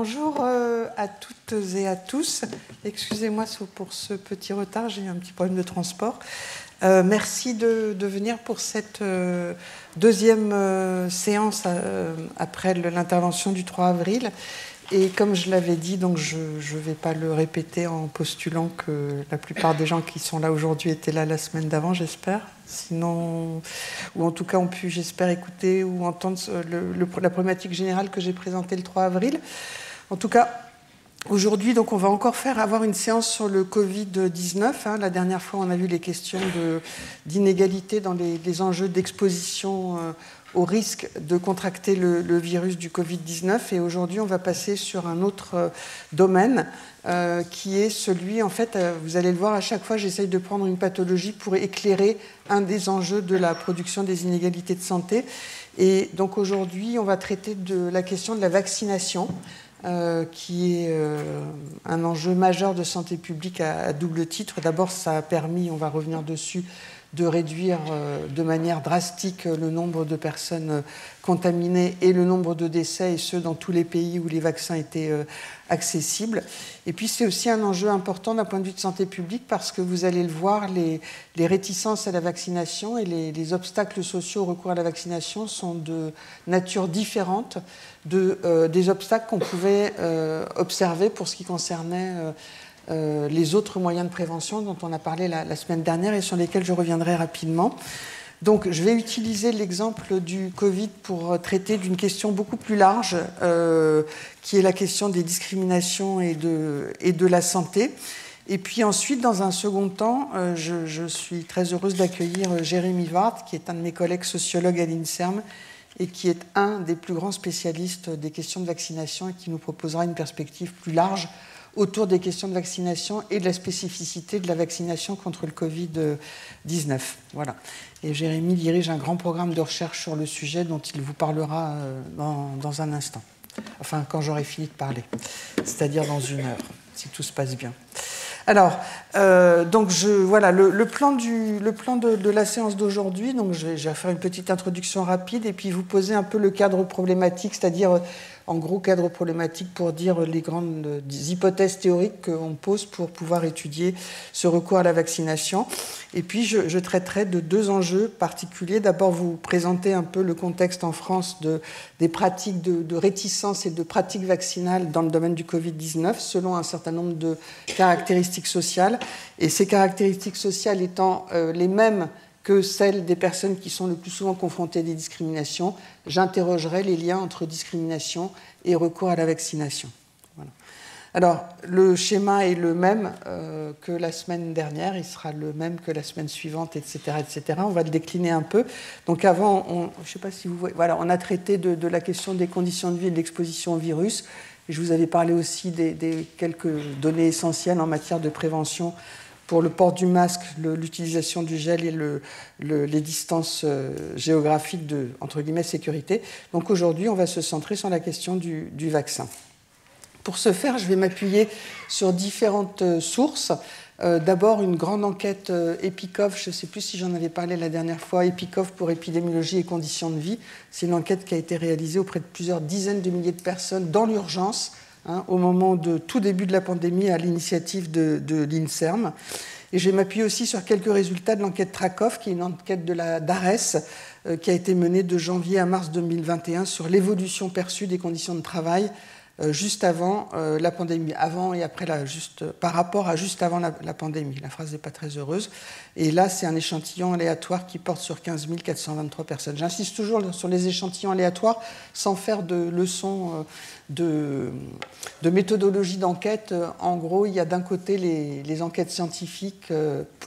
bonjour à toutes et à tous. Excusez-moi pour ce petit retard, j'ai eu un petit problème de transport. Merci de venir pour cette deuxième séance après l'intervention du 3 avril. Et comme je l'avais dit, donc je ne vais pas le répéter en postulant que la plupart des gens qui sont là aujourd'hui étaient là la semaine d'avant, j'espère. Sinon, ou en tout cas ont pu, j'espère, écouter ou entendre la problématique générale que j'ai présentée le 3 avril. En tout cas, aujourd'hui, donc, on va encore avoir une séance sur le Covid-19. La dernière fois, on a vu les questions d'inégalité dans les enjeux d'exposition au risque de contracter le virus du Covid-19. Et aujourd'hui, on va passer sur un autre domaine qui est celui, en fait, vous allez le voir, à chaque fois, j'essaye de prendre une pathologie pour éclairer un des enjeux de la production des inégalités de santé. Et donc aujourd'hui, on va traiter de la question de la vaccination, qui est un enjeu majeur de santé publique à double titre. D'abord, ça a permis, on va revenir dessus, de réduire de manière drastique le nombre de personnes contaminées et le nombre de décès, et ce, dans tous les pays où les vaccins étaient accessibles. Et puis, c'est aussi un enjeu important d'un point de vue de santé publique parce que vous allez le voir, les réticences à la vaccination et les obstacles sociaux au recours à la vaccination sont de nature différente des obstacles qu'on pouvait observer pour ce qui concernait les autres moyens de prévention dont on a parlé la semaine dernière et sur lesquels je reviendrai rapidement. Donc, je vais utiliser l'exemple du Covid pour traiter d'une question beaucoup plus large, qui est la question des discriminations et de la santé. Et puis ensuite, dans un second temps, je suis très heureuse d'accueillir Jérémy Ward, qui est un de mes collègues sociologues à l'INSERM et qui est un des plus grands spécialistes des questions de vaccination et qui nous proposera une perspective plus large autour des questions de vaccination et de la spécificité de la vaccination contre le Covid-19. Voilà. Et Jérémy dirige un grand programme de recherche sur le sujet dont il vous parlera dans un instant. Enfin, quand j'aurai fini de parler, c'est-à-dire dans 1 heure, si tout se passe bien. Alors, donc voilà, le plan de la séance d'aujourd'hui, donc je vais faire une petite introduction rapide et puis vous poser un peu le cadre problématique, c'est-à-dire en gros cadre problématique pour dire les grandes hypothèses théoriques qu'on pose pour pouvoir étudier ce recours à la vaccination. Et puis je traiterai de 2 enjeux particuliers. D'abord, vous présenter un peu le contexte en France des pratiques de réticence et de pratiques vaccinales dans le domaine du Covid-19 selon un certain nombre de caractéristiques sociales. Et ces caractéristiques sociales étant les mêmes que celles des personnes qui sont le plus souvent confrontées à des discriminations, j'interrogerai les liens entre discrimination et recours à la vaccination. Voilà. Alors, le schéma est le même que la semaine dernière, il sera le même que la semaine suivante, etc., etc. On va le décliner un peu. Donc avant, je ne sais pas si vous voyez, voilà, on a traité de la question des conditions de vie et de l'exposition au virus. Je vous avais parlé aussi des quelques données essentielles en matière de prévention pour le port du masque, l'utilisation du gel et les distances géographiques de, entre guillemets, sécurité. Donc aujourd'hui, on va se centrer sur la question du vaccin. Pour ce faire, je vais m'appuyer sur différentes sources. D'abord, une grande enquête EPICOV, je ne sais plus si j'en avais parlé la dernière fois, EPICOV pour épidémiologie et conditions de vie. C'est une enquête qui a été réalisée auprès de plusieurs dizaines de milliers de personnes dans l'urgence, au moment de tout début de la pandémie à l'initiative de l'INSERM. Et je vais m'appuyer aussi sur quelques résultats de l'enquête TRACOV, qui est une enquête de la DARES, qui a été menée de janvier à mars 2021 sur l'évolution perçue des conditions de travail juste avant la pandémie, avant et après, par rapport à juste avant la pandémie. La phrase n'est pas très heureuse. Et là, c'est un échantillon aléatoire qui porte sur 15 423 personnes. J'insiste toujours sur les échantillons aléatoires sans faire de leçons de méthodologie d'enquête. En gros, il y a d'un côté les enquêtes scientifiques,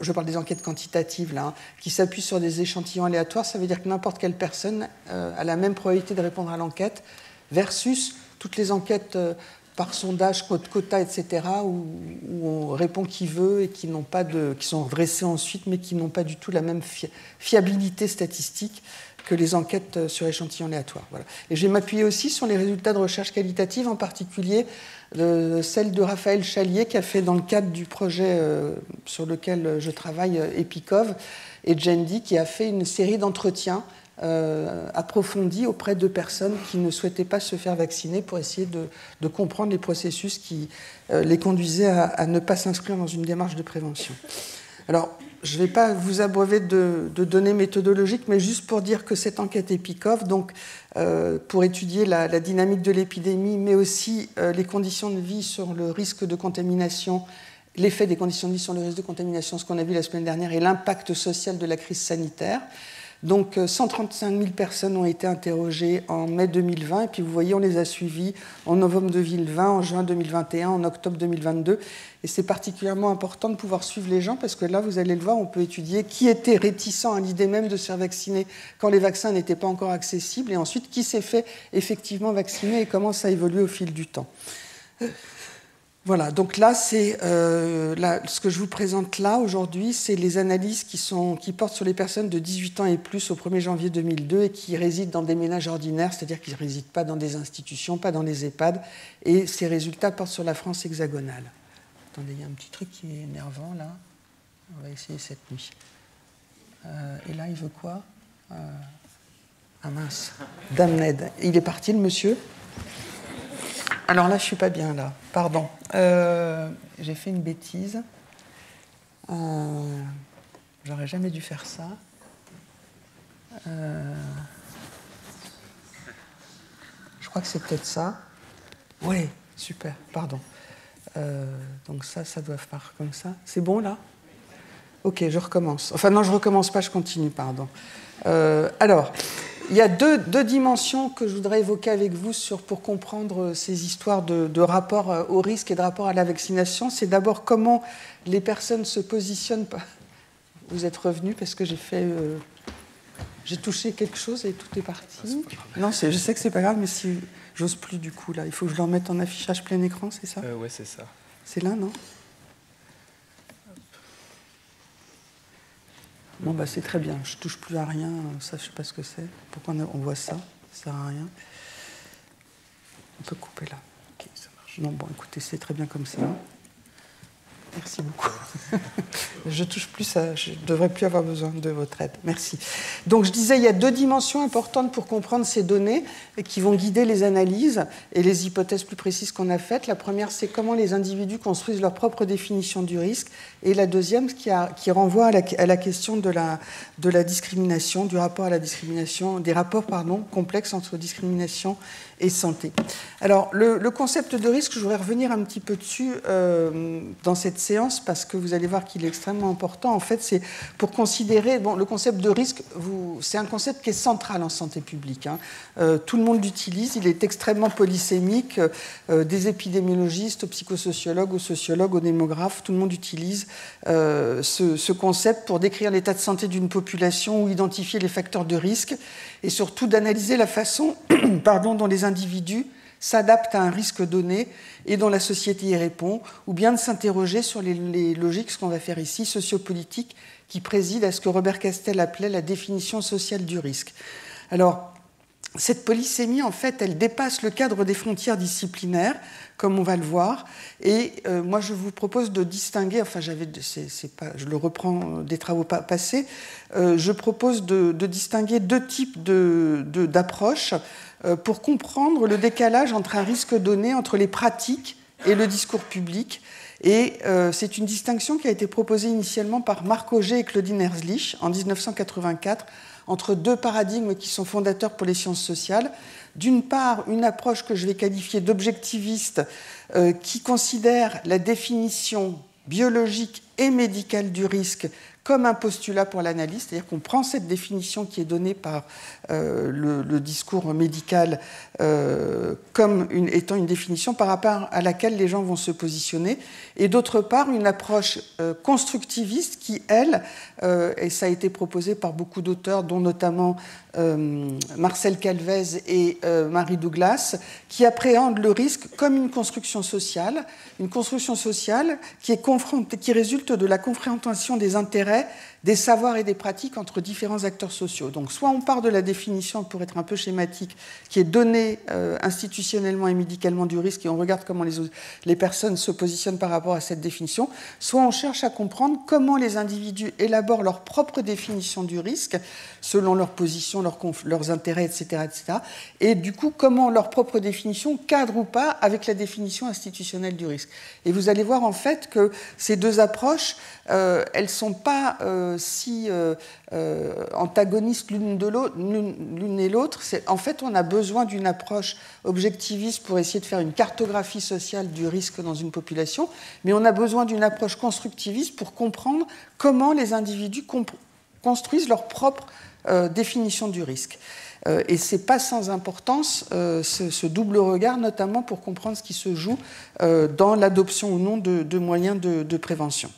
je parle des enquêtes quantitatives, là, qui s'appuient sur des échantillons aléatoires. Ça veut dire que n'importe quelle personne a la même probabilité de répondre à l'enquête versus toutes les enquêtes par sondage, quota, etc., où on répond qui veut et qui sont dressées ensuite, mais qui n'ont pas du tout la même fiabilité statistique que les enquêtes sur échantillons aléatoires. Voilà. Et je vais m'appuyer aussi sur les résultats de recherche qualitative, en particulier celle de Raphaël Chalier, qui a fait dans le cadre du projet sur lequel je travaille, EPICOV, et Gendi, qui a fait une série d'entretiens approfondie auprès de personnes qui ne souhaitaient pas se faire vacciner pour essayer de comprendre les processus qui les conduisaient à ne pas s'inscrire dans une démarche de prévention. Alors, je ne vais pas vous abreuver de données méthodologiques, mais juste pour dire que cette enquête EPICOV, donc, pour étudier la dynamique de l'épidémie, mais aussi les conditions de vie sur le risque de contamination, l'effet des conditions de vie sur le risque de contamination, ce qu'on a vu la semaine dernière, et l'impact social de la crise sanitaire. Donc 135 000 personnes ont été interrogées en mai 2020, et puis vous voyez, on les a suivies en novembre 2020, en juin 2021, en octobre 2022. Et c'est particulièrement important de pouvoir suivre les gens, parce que là, vous allez le voir, on peut étudier qui était réticent à l'idée même de se faire vacciner quand les vaccins n'étaient pas encore accessibles, et ensuite qui s'est fait effectivement vacciner et comment ça a évolué au fil du temps. Voilà, donc là, ce que je vous présente là aujourd'hui, c'est les analyses qui portent sur les personnes de 18 ans et plus au 1er janvier 2002 et qui résident dans des ménages ordinaires, c'est-à-dire qu'ils ne résident pas dans des institutions, pas dans les EHPAD, et ces résultats portent sur la France hexagonale. Attendez, il y a un petit truc qui est énervant là, on va essayer cette nuit. Et là, il veut quoi? Ah mince, damned. Il est parti le monsieur? Alors là, je ne suis pas bien, là. Pardon. J'ai fait une bêtise. J'aurais jamais dû faire ça. Je crois que c'est peut-être ça. Oui, super, pardon. Donc ça doit faire comme ça. C'est bon, là? Ok, je recommence. Enfin, non, je ne recommence pas, je continue, pardon. Alors... Il y a deux dimensions que je voudrais évoquer avec vous pour comprendre ces histoires de rapport au risque et de rapport à la vaccination. C'est d'abord comment les personnes se positionnent. Vous êtes revenus parce que j'ai touché quelque chose et tout est parti. Non, je sais que c'est pas grave, mais si j'ose plus du coup là, il faut que je le remette en affichage plein écran, c'est ça? Ouais, c'est ça. C'est là, non? Bon, bah, c'est très bien. Je ne touche plus à rien. Ça, je ne sais pas ce que c'est. Pourquoi on voit ça? Ça ne sert à rien. On peut couper là. Ok, ça marche. Non, bon, écoutez, c'est très bien comme ça. Merci beaucoup. Je touche plus à... Je ne devrais plus avoir besoin de votre aide. Merci. Donc, je disais, il y a deux dimensions importantes pour comprendre ces données qui vont guider les analyses et les hypothèses plus précises qu'on a faites. La première, c'est comment les individus construisent leur propre définition du risque. Et la deuxième, qui renvoie à la question de la discrimination, du rapport à la discrimination, des rapports complexes entre discrimination et santé. Alors, le concept de risque, je voudrais revenir un petit peu dessus dans cette séance, parce que vous allez voir qu'il est extrêmement important. En fait, c'est pour considérer... Bon, le concept de risque, c'est un concept qui est central en santé publique. Hein. Tout le monde l'utilise, il est extrêmement polysémique. Des épidémiologistes, aux psychosociologues, aux sociologues, aux démographes, tout le monde utilise ce concept pour décrire l'état de santé d'une population ou identifier les facteurs de risque, et surtout d'analyser la façon dont les individus s'adaptent à un risque donné et dont la société y répond, ou bien de s'interroger sur les logiques, ce qu'on va faire ici, sociopolitiques, qui président à ce que Robert Castel appelait la définition sociale du risque. Alors, cette polysémie, en fait, elle dépasse le cadre des frontières disciplinaires, comme on va le voir. Et moi, je vous propose de distinguer, enfin, je le reprends des travaux passés, je propose de distinguer deux types d'approches pour comprendre le décalage entre un risque donné, entre les pratiques et le discours public. Et c'est une distinction qui a été proposée initialement par Marc Auger et Claudine Erzlich en 1984, entre deux paradigmes qui sont fondateurs pour les sciences sociales. D'une part, une approche que je vais qualifier d'objectiviste, qui considère la définition biologique et médicale du risque comme un postulat pour l'analyse, c'est-à-dire qu'on prend cette définition qui est donnée par le discours médical comme étant une définition par rapport à laquelle les gens vont se positionner, et d'autre part une approche constructiviste qui, elle, et ça a été proposé par beaucoup d'auteurs, dont notamment Marcel Calvez et Marie Douglas, qui appréhende le risque comme une construction sociale qui résulte de la confrontation des intérêts des savoirs et des pratiques entre différents acteurs sociaux. Donc soit on part de la définition, pour être un peu schématique, qui est donnée institutionnellement et médicalement du risque, et on regarde comment les personnes se positionnent par rapport à cette définition, soit on cherche à comprendre comment les individus élaborent leur propre définition du risque, selon leur position, leurs intérêts, etc., etc., et du coup, comment leur propre définition cadre ou pas avec la définition institutionnelle du risque. Et vous allez voir en fait que ces deux approches, elles ne sont pas si antagonistes l'une et l'autre. En fait, on a besoin d'une approche objectiviste pour essayer de faire une cartographie sociale du risque dans une population, mais on a besoin d'une approche constructiviste pour comprendre comment les individus construisent leur propre définition du risque. Et ce n'est pas sans importance ce double regard, notamment pour comprendre ce qui se joue dans l'adoption ou non de moyens de prévention.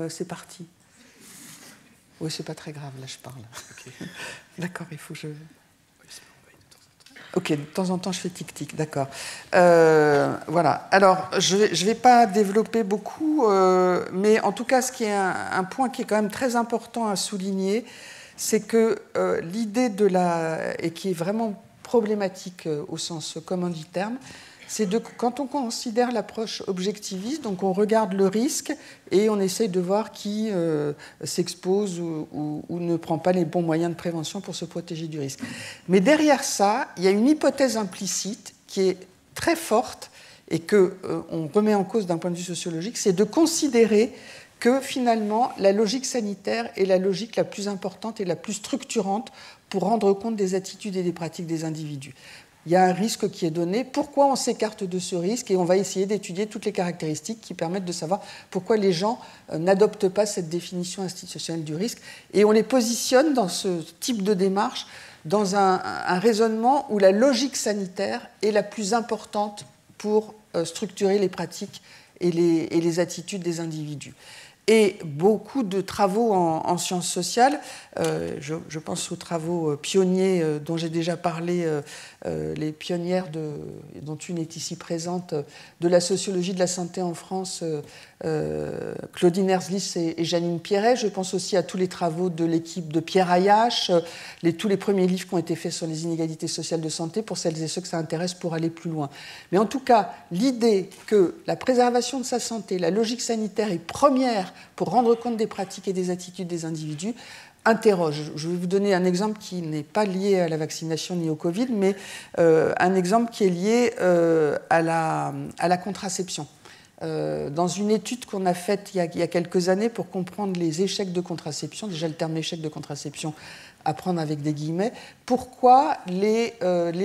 C'est parti. Oui, c'est pas très grave, là je parle. Okay. D'accord, il faut que je... Ok, de temps en temps je fais tic-tic, d'accord. Voilà, alors je vais pas développer beaucoup, mais en tout cas, ce qui est un point qui est quand même très important à souligner, c'est que l'idée et qui est vraiment problématique au sens commun du terme, c'est quand on considère l'approche objectiviste, donc on regarde le risque et on essaye de voir qui s'expose ou ne prend pas les bons moyens de prévention pour se protéger du risque. Mais derrière ça, il y a une hypothèse implicite qui est très forte et qu'on remet en cause d'un point de vue sociologique, c'est de considérer que finalement, la logique sanitaire est la logique la plus importante et la plus structurante pour rendre compte des attitudes et des pratiques des individus. Il y a un risque qui est donné. Pourquoi on s'écarte de ce risque? Et on va essayer d'étudier toutes les caractéristiques qui permettent de savoir pourquoi les gens n'adoptent pas cette définition institutionnelle du risque. Et on les positionne dans ce type de démarche dans un raisonnement où la logique sanitaire est la plus importante pour structurer les pratiques et les attitudes des individus. Et beaucoup de travaux en sciences sociales, je pense aux travaux pionniers dont j'ai déjà parlé, les pionnières dont une est ici présente, de la sociologie de la santé en France, Claudine Herzlis et Janine Pierret. Je pense aussi à tous les travaux de l'équipe de Pierre Ayache, tous les premiers livres qui ont été faits sur les inégalités sociales de santé, pour celles et ceux que ça intéresse pour aller plus loin. Mais en tout cas, l'idée que la préservation de sa santé, la logique sanitaire est première pour rendre compte des pratiques et des attitudes des individus, interroge. Je vais vous donner un exemple qui n'est pas lié à la vaccination ni au Covid, mais un exemple qui est lié à la contraception. Dans une étude qu'on a faite il y a quelques années pour comprendre les échecs de contraception, déjà le terme échec de contraception, à prendre avec des guillemets, pourquoi les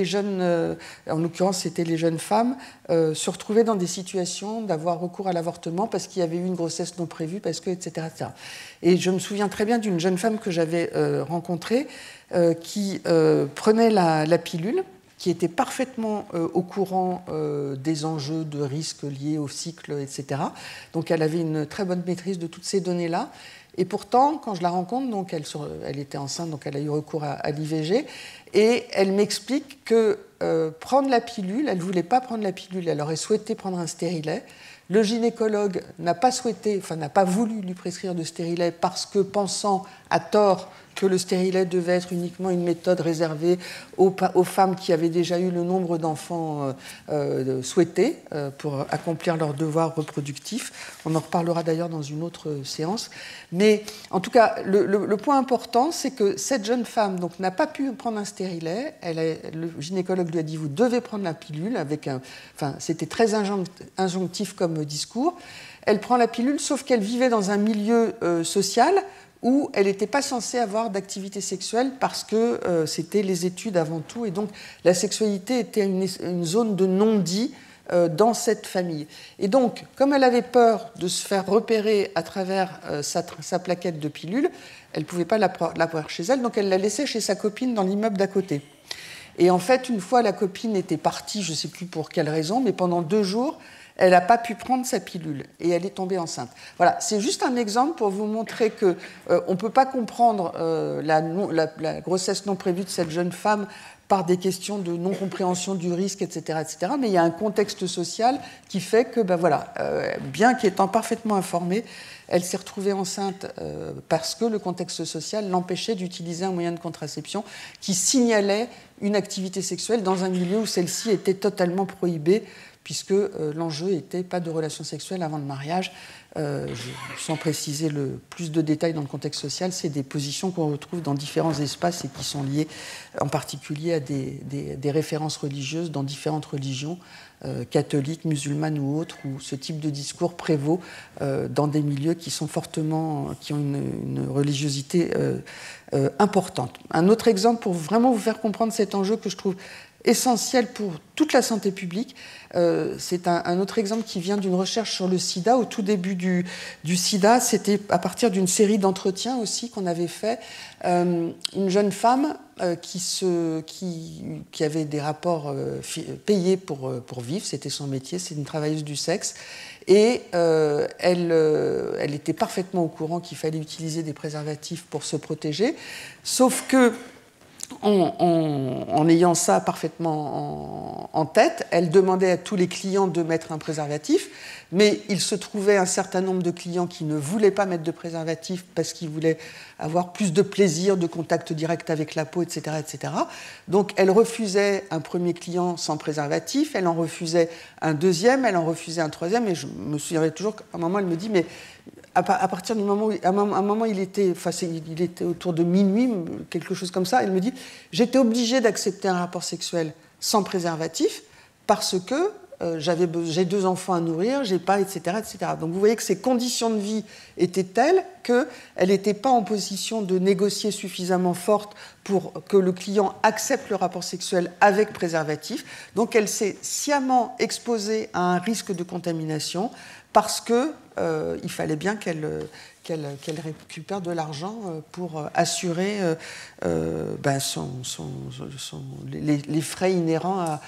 jeunes, en l'occurrence c'était les jeunes femmes, se retrouvaient dans des situations d'avoir recours à l'avortement parce qu'il y avait eu une grossesse non prévue, parce que, etc., etc. Et je me souviens très bien d'une jeune femme que j'avais rencontrée qui prenait la pilule, qui était parfaitement au courant des enjeux de risques liés au cycle, etc. Donc elle avait une très bonne maîtrise de toutes ces données-là. Et pourtant, quand je la rencontre, donc elle était enceinte, donc elle a eu recours à l'IVG, et elle m'explique que prendre la pilule, elle ne voulait pas prendre la pilule, elle aurait souhaité prendre un stérilet. Le gynécologue n'a pas voulu lui prescrire de stérilet parce que, pensant à tort que le stérilet devait être uniquement une méthode réservée aux femmes qui avaient déjà eu le nombre d'enfants souhaités pour accomplir leurs devoirs reproductifs. On en reparlera d'ailleurs dans une autre séance. Mais en tout cas, le point important, c'est que cette jeune femme donc, n'a pas pu prendre un stérilet. Le gynécologue lui a dit « vous devez prendre la pilule ». C'était très injonctif comme discours. Elle prend la pilule, sauf qu'elle vivait dans un milieu social où elle n'était pas censée avoir d'activité sexuelle parce que c'était les études avant tout, et donc la sexualité était une zone de non-dit dans cette famille. Et donc, comme elle avait peur de se faire repérer à travers sa plaquette de pilules, elle ne pouvait pas l'avoir chez elle, donc elle l'a laissée chez sa copine dans l'immeuble d'à côté. Et en fait, une fois la copine était partie, je ne sais plus pour quelle raison, mais pendant 2 jours, elle n'a pas pu prendre sa pilule et elle est tombée enceinte. Voilà, c'est juste un exemple pour vous montrer qu'on ne peut pas comprendre la grossesse non prévue de cette jeune femme par des questions de non-compréhension du risque, etc., etc. Mais il y a un contexte social qui fait que, bien qu'étant parfaitement informée, elle s'est retrouvée enceinte parce que le contexte social l'empêchait d'utiliser un moyen de contraception qui signalait une activité sexuelle dans un milieu où celle-ci était totalement prohibée, puisque l'enjeu n'était pas de relations sexuelles avant le mariage. Sans préciser plus de détails dans le contexte social, c'est des positions qu'on retrouve dans différents espaces et qui sont liées en particulier à des références religieuses dans différentes religions, catholiques, musulmanes ou autres, où ce type de discours prévaut dans des milieux qui ont une religiosité importante. Un autre exemple pour vraiment vous faire comprendre cet enjeu que je trouve essentiel pour toute la santé publique. C'est un autre exemple qui vient d'une recherche sur le sida. Au tout début du sida, c'était à partir d'une série d'entretiens aussi qu'on avait fait. Une jeune femme qui avait des rapports payés pour vivre, c'était son métier, c'est une travailleuse du sexe, et elle était parfaitement au courant qu'il fallait utiliser des préservatifs pour se protéger, sauf que en ayant ça parfaitement en tête, elle demandait à tous les clients de mettre un préservatif, mais il se trouvait un certain nombre de clients qui ne voulaient pas mettre de préservatif parce qu'ils voulaient avoir plus de plaisir, de contact direct avec la peau, etc., etc. Donc elle refusait un premier client sans préservatif, elle en refusait un deuxième, elle en refusait un troisième, et je me souviendrai toujours qu'à un moment elle me dit « mais à partir du moment où à un moment il était autour de minuit, quelque chose comme ça, il me dit j'étais obligée d'accepter un rapport sexuel sans préservatif parce que j'ai 2 enfants à nourrir, j'ai pas, etc., etc. Donc vous voyez que ses conditions de vie étaient telles qu'elle n'était pas en position de négocier suffisamment forte pour que le client accepte le rapport sexuel avec préservatif. Donc elle s'est sciemment exposée à un risque de contamination parce qu'il fallait bien qu'elle récupère de l'argent pour assurer les frais inhérents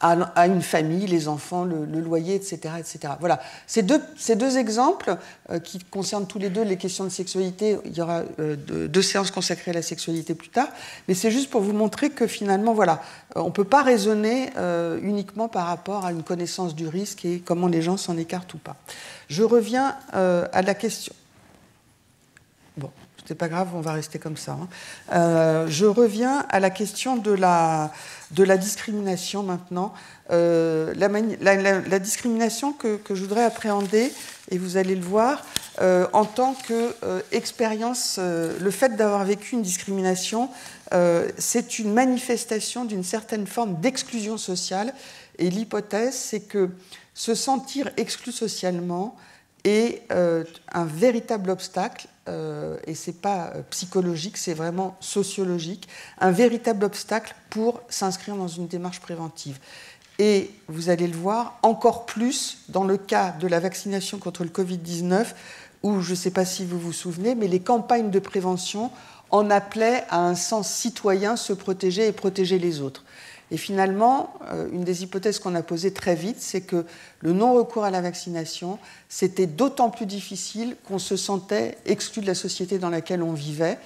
à une famille, les enfants, le loyer, etc., etc. Voilà. Ces deux exemples qui concernent tous les deux les questions de sexualité, il y aura 2 séances consacrées à la sexualité plus tard, mais c'est juste pour vous montrer que finalement, voilà, on ne peut pas raisonner uniquement par rapport à une connaissance du risque et comment les gens s'en écartent ou pas. Je reviens à la question... Bon, c'est pas grave, on va rester comme ça. Je reviens à la question de la discrimination maintenant. La discrimination que je voudrais appréhender, et vous allez le voir, en tant qu'expérience, le fait d'avoir vécu une discrimination, c'est une manifestation d'une certaine forme d'exclusion sociale. Et l'hypothèse, c'est que se sentir exclu socialement est un véritable obstacle, et ce n'est pas psychologique, c'est vraiment sociologique, un véritable obstacle pour s'inscrire dans une démarche préventive. Et vous allez le voir encore plus dans le cas de la vaccination contre le Covid-19, où je ne sais pas si vous vous souvenez, mais les campagnes de prévention en appelaient à un sens citoyen, se protéger et protéger les autres. Et finalement, une des hypothèses qu'on a posées très vite, c'est que le non-recours à la vaccination, c'était d'autant plus difficile qu'on se sentait exclu de la société dans laquelle on vivait,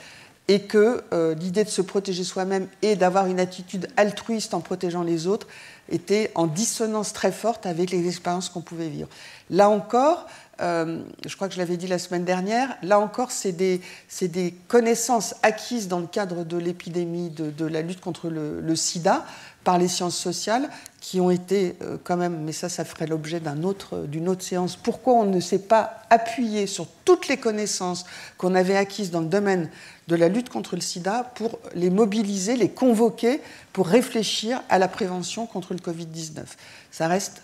et que l'idée de se protéger soi-même et d'avoir une attitude altruiste en protégeant les autres était en dissonance très forte avec les expériences qu'on pouvait vivre. Là encore, je crois que je l'avais dit la semaine dernière, là encore, c'est des connaissances acquises dans le cadre de l'épidémie, de la lutte contre le sida, par les sciences sociales, qui ont été quand même, mais ça ferait l'objet d'une autre séance, pourquoi on ne s'est pas appuyé sur toutes les connaissances qu'on avait acquises dans le domaine de la lutte contre le sida pour les mobiliser, les convoquer pour réfléchir à la prévention contre le Covid-19. Ça reste,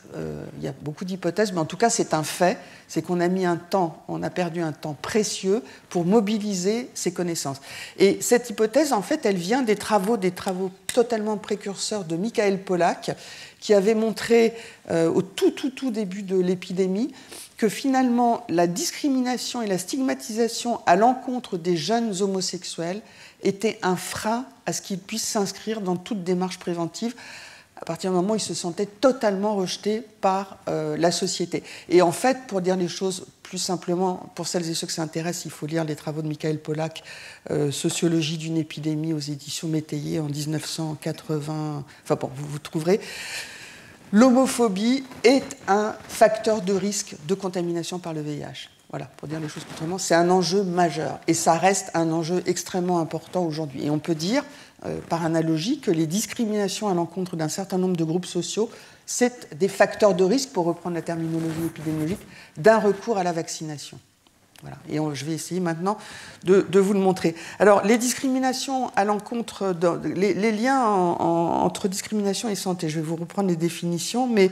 il y a beaucoup d'hypothèses, mais en tout cas c'est un fait, c'est qu'on a perdu un temps précieux pour mobiliser ces connaissances. Et cette hypothèse, en fait, elle vient des travaux totalement précurseurs de Michael Pollack, qui avait montré au tout début de l'épidémie que finalement la discrimination et la stigmatisation à l'encontre des jeunes homosexuels était un frein à ce qu'ils puissent s'inscrire dans toute démarche préventive, à partir du moment où ils se sentaient totalement rejetés par la société. Et en fait, pour dire les choses plus simplement, pour celles et ceux que ça intéresse, il faut lire les travaux de Michael Pollack, Sociologie d'une épidémie aux éditions Métayer en 1980. Enfin bon, vous trouverez. L'homophobie est un facteur de risque de contamination par le VIH. Voilà, pour dire les choses autrement, c'est un enjeu majeur. Et ça reste un enjeu extrêmement important aujourd'hui. Et on peut dire, par analogie, que les discriminations à l'encontre d'un certain nombre de groupes sociaux, c'est des facteurs de risque, pour reprendre la terminologie épidémiologique, d'un recours à la vaccination. Voilà. Et je vais essayer maintenant de vous le montrer. Alors, les discriminations à l'encontre, les liens entre discrimination et santé, je vais vous reprendre les définitions, mais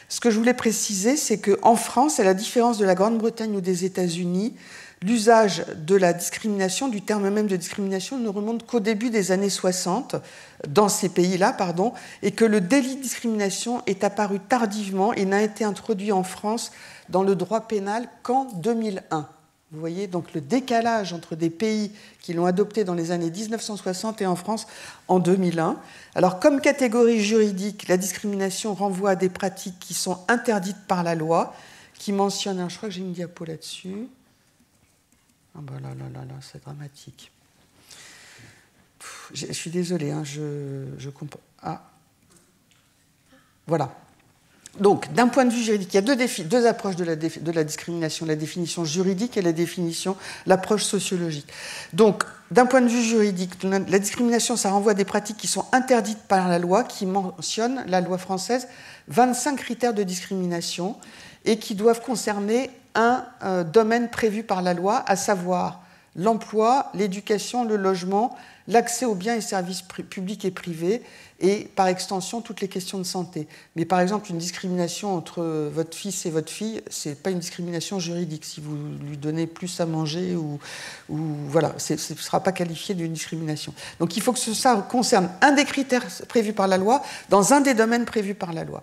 ce que je voulais préciser, c'est qu'en France, à la différence de la Grande-Bretagne ou des États-Unis, l'usage de la discrimination, du terme même de discrimination, ne remonte qu'au début des années 60, dans ces pays-là, et que le délit de discrimination est apparu tardivement et n'a été introduit en France dans le droit pénal qu'en 2001. Vous voyez donc le décalage entre des pays qui l'ont adopté dans les années 1960 et en France en 2001. Alors, comme catégorie juridique, la discrimination renvoie à des pratiques qui sont interdites par la loi, qui mentionnent, je crois que j'ai une diapo là-dessus. Ah ben là, c'est dramatique. Je suis désolée, je comprends. Ah, voilà. Donc, d'un point de vue juridique, il y a deux approches de la discrimination, la définition juridique et l'approche sociologique. Donc, d'un point de vue juridique, la discrimination, ça renvoie à des pratiques qui sont interdites par la loi, qui mentionne, la loi française, 25 critères de discrimination et qui doivent concerner un domaine prévu par la loi, à savoir l'emploi, l'éducation, le logement, l'accès aux biens et services publics et privés, et par extension, toutes les questions de santé. Mais par exemple, une discrimination entre votre fils et votre fille, ce n'est pas une discrimination juridique. Si vous lui donnez plus à manger, voilà, ce ne sera pas qualifié d'une discrimination. Donc il faut que ça concerne un des critères prévus par la loi, dans un des domaines prévus par la loi.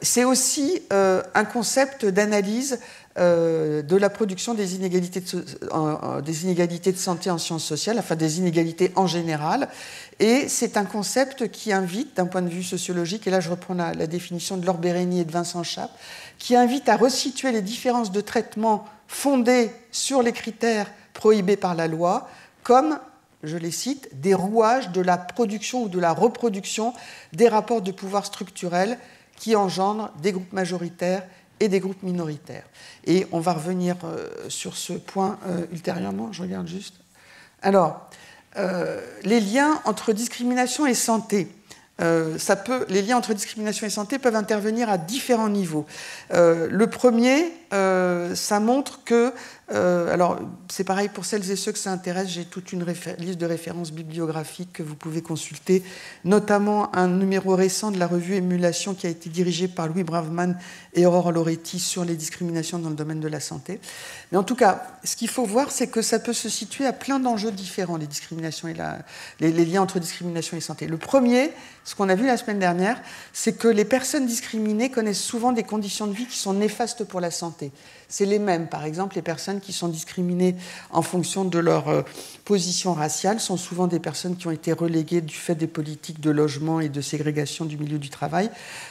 C'est aussi un concept d'analyse de la production des inégalités de santé en sciences sociales, enfin des inégalités en général. Et c'est un concept qui invite, d'un point de vue sociologique, et là je reprends la définition de Laure Bérény et de Vincent Chappe, qui invite à resituer les différences de traitement fondées sur les critères prohibés par la loi comme, je les cite, des rouages de la production ou de la reproduction des rapports de pouvoir structurels qui engendrent des groupes majoritaires et des groupes minoritaires. Et on va revenir sur ce point ultérieurement, je regarde juste. Alors, les liens entre discrimination et santé. Les liens entre discrimination et santé peuvent intervenir à différents niveaux. Le premier, ça montre que, alors c'est pareil pour celles et ceux que ça intéresse, j'ai toute une liste de références bibliographiques que vous pouvez consulter, notamment un numéro récent de la revue Émulation qui a été dirigé par Louis Braveman et Aurore Loretti sur les discriminations dans le domaine de la santé. Mais en tout cas, ce qu'il faut voir, c'est que ça peut se situer à plein d'enjeux différents, les discriminations et les liens entre discrimination et santé. Le premier, ce qu'on a vu la semaine dernière, c'est que les personnes discriminées connaissent souvent des conditions de vie qui sont néfastes pour la santé. C'est les mêmes. Par exemple, les personnes qui sont discriminées en fonction de leur position raciale sont souvent des personnes qui ont été reléguées du fait des politiques de logement et de ségrégation du milieu du travail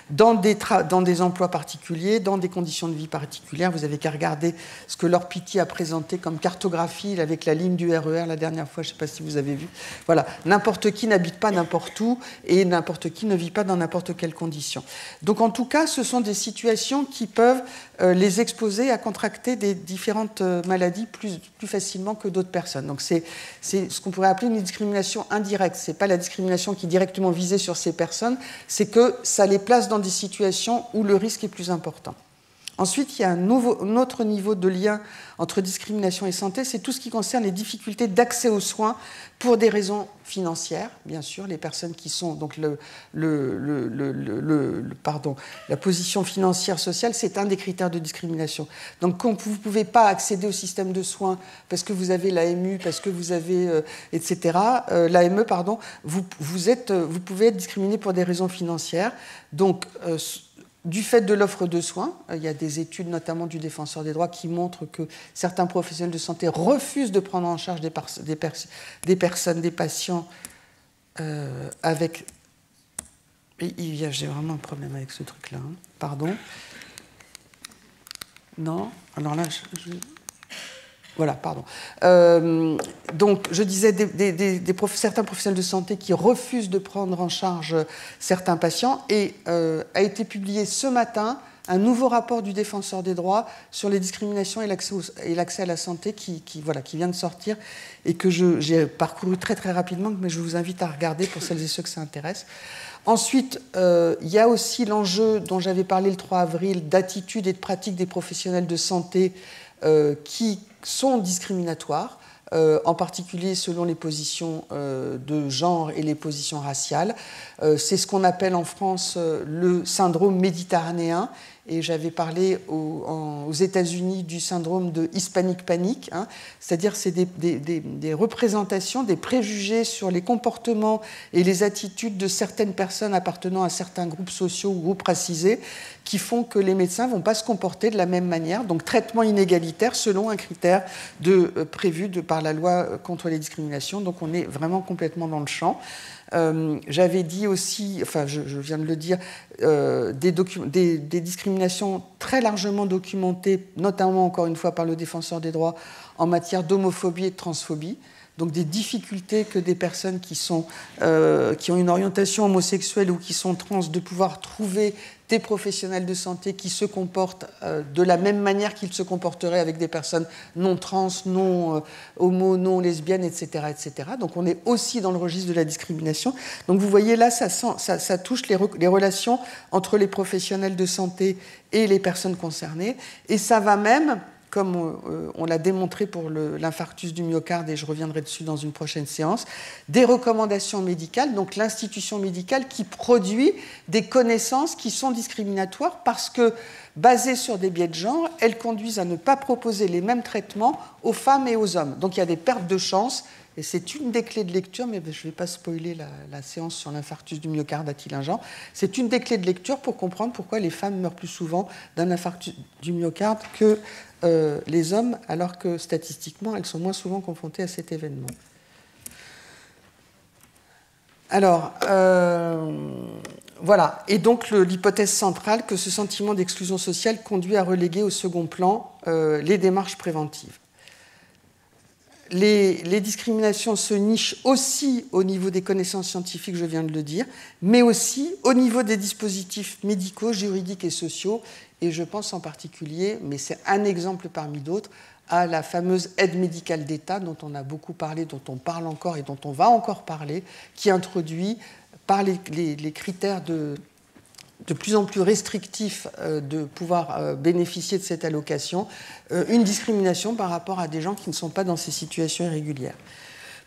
dans des emplois particuliers, dans des conditions de vie particulières. Vous n'avez qu'à regarder ce que Laure Pitti a présenté comme cartographie avec la ligne du RER la dernière fois, je ne sais pas si vous avez vu. Voilà, n'importe qui n'habite pas n'importe où et n'importe qui ne vit pas dans n'importe quelle condition. Donc en tout cas, ce sont des situations qui peuvent les exposer à contracter des différentes maladies plus facilement que d'autres personnes. Donc c'est ce qu'on pourrait appeler une discrimination indirecte. Ce n'est pas la discrimination qui est directement visée sur ces personnes, c'est que ça les place dans des situations où le risque est plus important. Ensuite, il y a un autre niveau de lien entre discrimination et santé, c'est tout ce qui concerne les difficultés d'accès aux soins pour des raisons financières, bien sûr. Les personnes qui sont donc la position financière sociale, c'est un des critères de discrimination. Donc, quand vous ne pouvez pas accéder au système de soins parce que vous avez l'AMU, parce que vous avez etc. L'AME, pardon, vous pouvez être discriminé pour des raisons financières. Donc du fait de l'offre de soins, il y a des études, notamment du Défenseur des droits, qui montrent que certains professionnels de santé refusent de prendre en charge des patients avec J'ai vraiment un problème avec ce truc-là. Hein. Pardon. Non. Alors là, voilà, pardon. Donc, je disais certains professionnels de santé qui refusent de prendre en charge certains patients et a été publié ce matin un nouveau rapport du Défenseur des droits sur les discriminations et l'accès à la santé qui vient de sortir et que j'ai parcouru très très rapidement, mais je vous invite à regarder pour celles et ceux que ça intéresse. Ensuite, il y a aussi l'enjeu dont j'avais parlé le 3 avril d'attitude et de pratique des professionnels de santé qui sont discriminatoires, en particulier selon les positions de genre et les positions raciales. C'est ce qu'on appelle en France le syndrome méditerranéen. Et j'avais parlé aux États-Unis du syndrome de Hispanic Panic, hein, c'est-à-dire c'est des représentations, des préjugés sur les comportements et les attitudes de certaines personnes appartenant à certains groupes sociaux ou groupes racisés qui font que les médecins ne vont pas se comporter de la même manière. Donc traitement inégalitaire selon un critère prévu par la loi contre les discriminations. Donc on est vraiment complètement dans le champ. J'avais dit aussi, enfin je viens de le dire, des discriminations très largement documentées, notamment encore une fois par le Défenseur des droits, en matière d'homophobie et de transphobie. Donc des difficultés que des personnes qui ont une orientation homosexuelle ou qui sont trans de pouvoir trouver des professionnels de santé qui se comportent de la même manière qu'ils se comporteraient avec des personnes non trans, non homo, non lesbiennes, etc., etc. Donc on est aussi dans le registre de la discrimination. Donc vous voyez là, ça touche les relations entre les professionnels de santé et les personnes concernées. Et ça va même, comme on l'a démontré pour l'infarctus du myocarde, et je reviendrai dessus dans une prochaine séance, des recommandations médicales, donc l'institution médicale qui produit des connaissances qui sont discriminatoires parce que, basées sur des biais de genre, elles conduisent à ne pas proposer les mêmes traitements aux femmes et aux hommes. Donc il y a des pertes de chance, et c'est une des clés de lecture, mais je ne vais pas spoiler la séance sur l'infarctus du myocarde à Tillinghast. C'est une des clés de lecture pour comprendre pourquoi les femmes meurent plus souvent d'un infarctus du myocarde que les hommes, alors que statistiquement, elles sont moins souvent confrontées à cet événement. Alors, voilà. Et donc, l'hypothèse centrale que ce sentiment d'exclusion sociale conduit à reléguer au second plan les démarches préventives. Les discriminations se nichent aussi au niveau des connaissances scientifiques, je viens de le dire, mais aussi au niveau des dispositifs médicaux, juridiques et sociaux. Et je pense en particulier, mais c'est un exemple parmi d'autres, à la fameuse aide médicale d'État dont on a beaucoup parlé, dont on parle encore et dont on va encore parler, qui introduit par les critères de plus en plus restrictifs de pouvoir bénéficier de cette allocation, une discrimination par rapport à des gens qui ne sont pas dans ces situations irrégulières.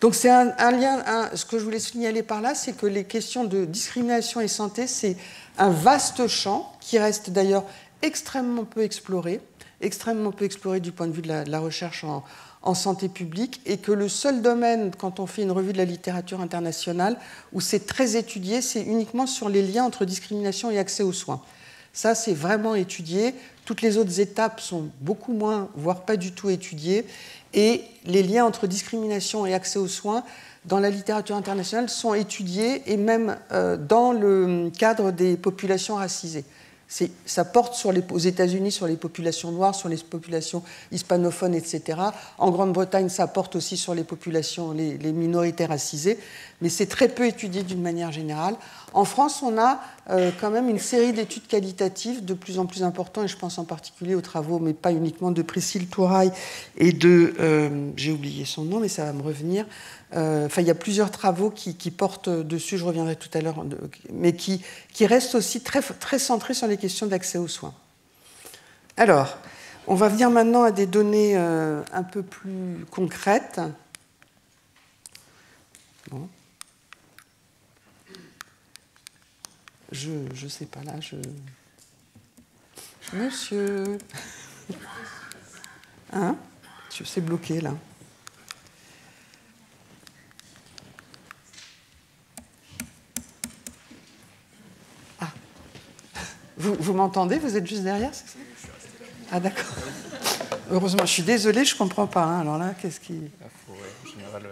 Donc c'est un lien, ce que je voulais signaler par là, c'est que les questions de discrimination et santé, c'est un vaste champ qui reste d'ailleurs extrêmement peu exploré du point de vue de la recherche en santé publique, et que le seul domaine, quand on fait une revue de la littérature internationale, où c'est très étudié, c'est uniquement sur les liens entre discrimination et accès aux soins. Ça, c'est vraiment étudié. Toutes les autres étapes sont beaucoup moins, voire pas du tout étudiées. Et les liens entre discrimination et accès aux soins, dans la littérature internationale, sont étudiés, et même dans le cadre des populations racisées. Ça porte aux États-Unis sur les populations noires, sur les populations hispanophones, etc. En Grande-Bretagne, ça porte aussi sur les populations, les minorités racisées, mais c'est très peu étudié d'une manière générale. En France, on a quand même une série d'études qualitatives de plus en plus importantes, et je pense en particulier aux travaux, mais pas uniquement, de Priscille Touraille et j'ai oublié son nom, mais ça va me revenir. Il y a plusieurs travaux qui portent dessus, je reviendrai tout à l'heure, mais qui restent aussi très, très centrés sur les questions d'accès aux soins. Alors, on va venir maintenant à des données un peu plus concrètes. Bon. Je sais pas là, Monsieur. Hein? C'est bloqué là. Ah. Vous m'entendez? Vous êtes juste derrière, c'est ça? Ah d'accord. Heureusement, je suis désolée, je comprends pas. Hein. Alors là, qu'est-ce qui... En général,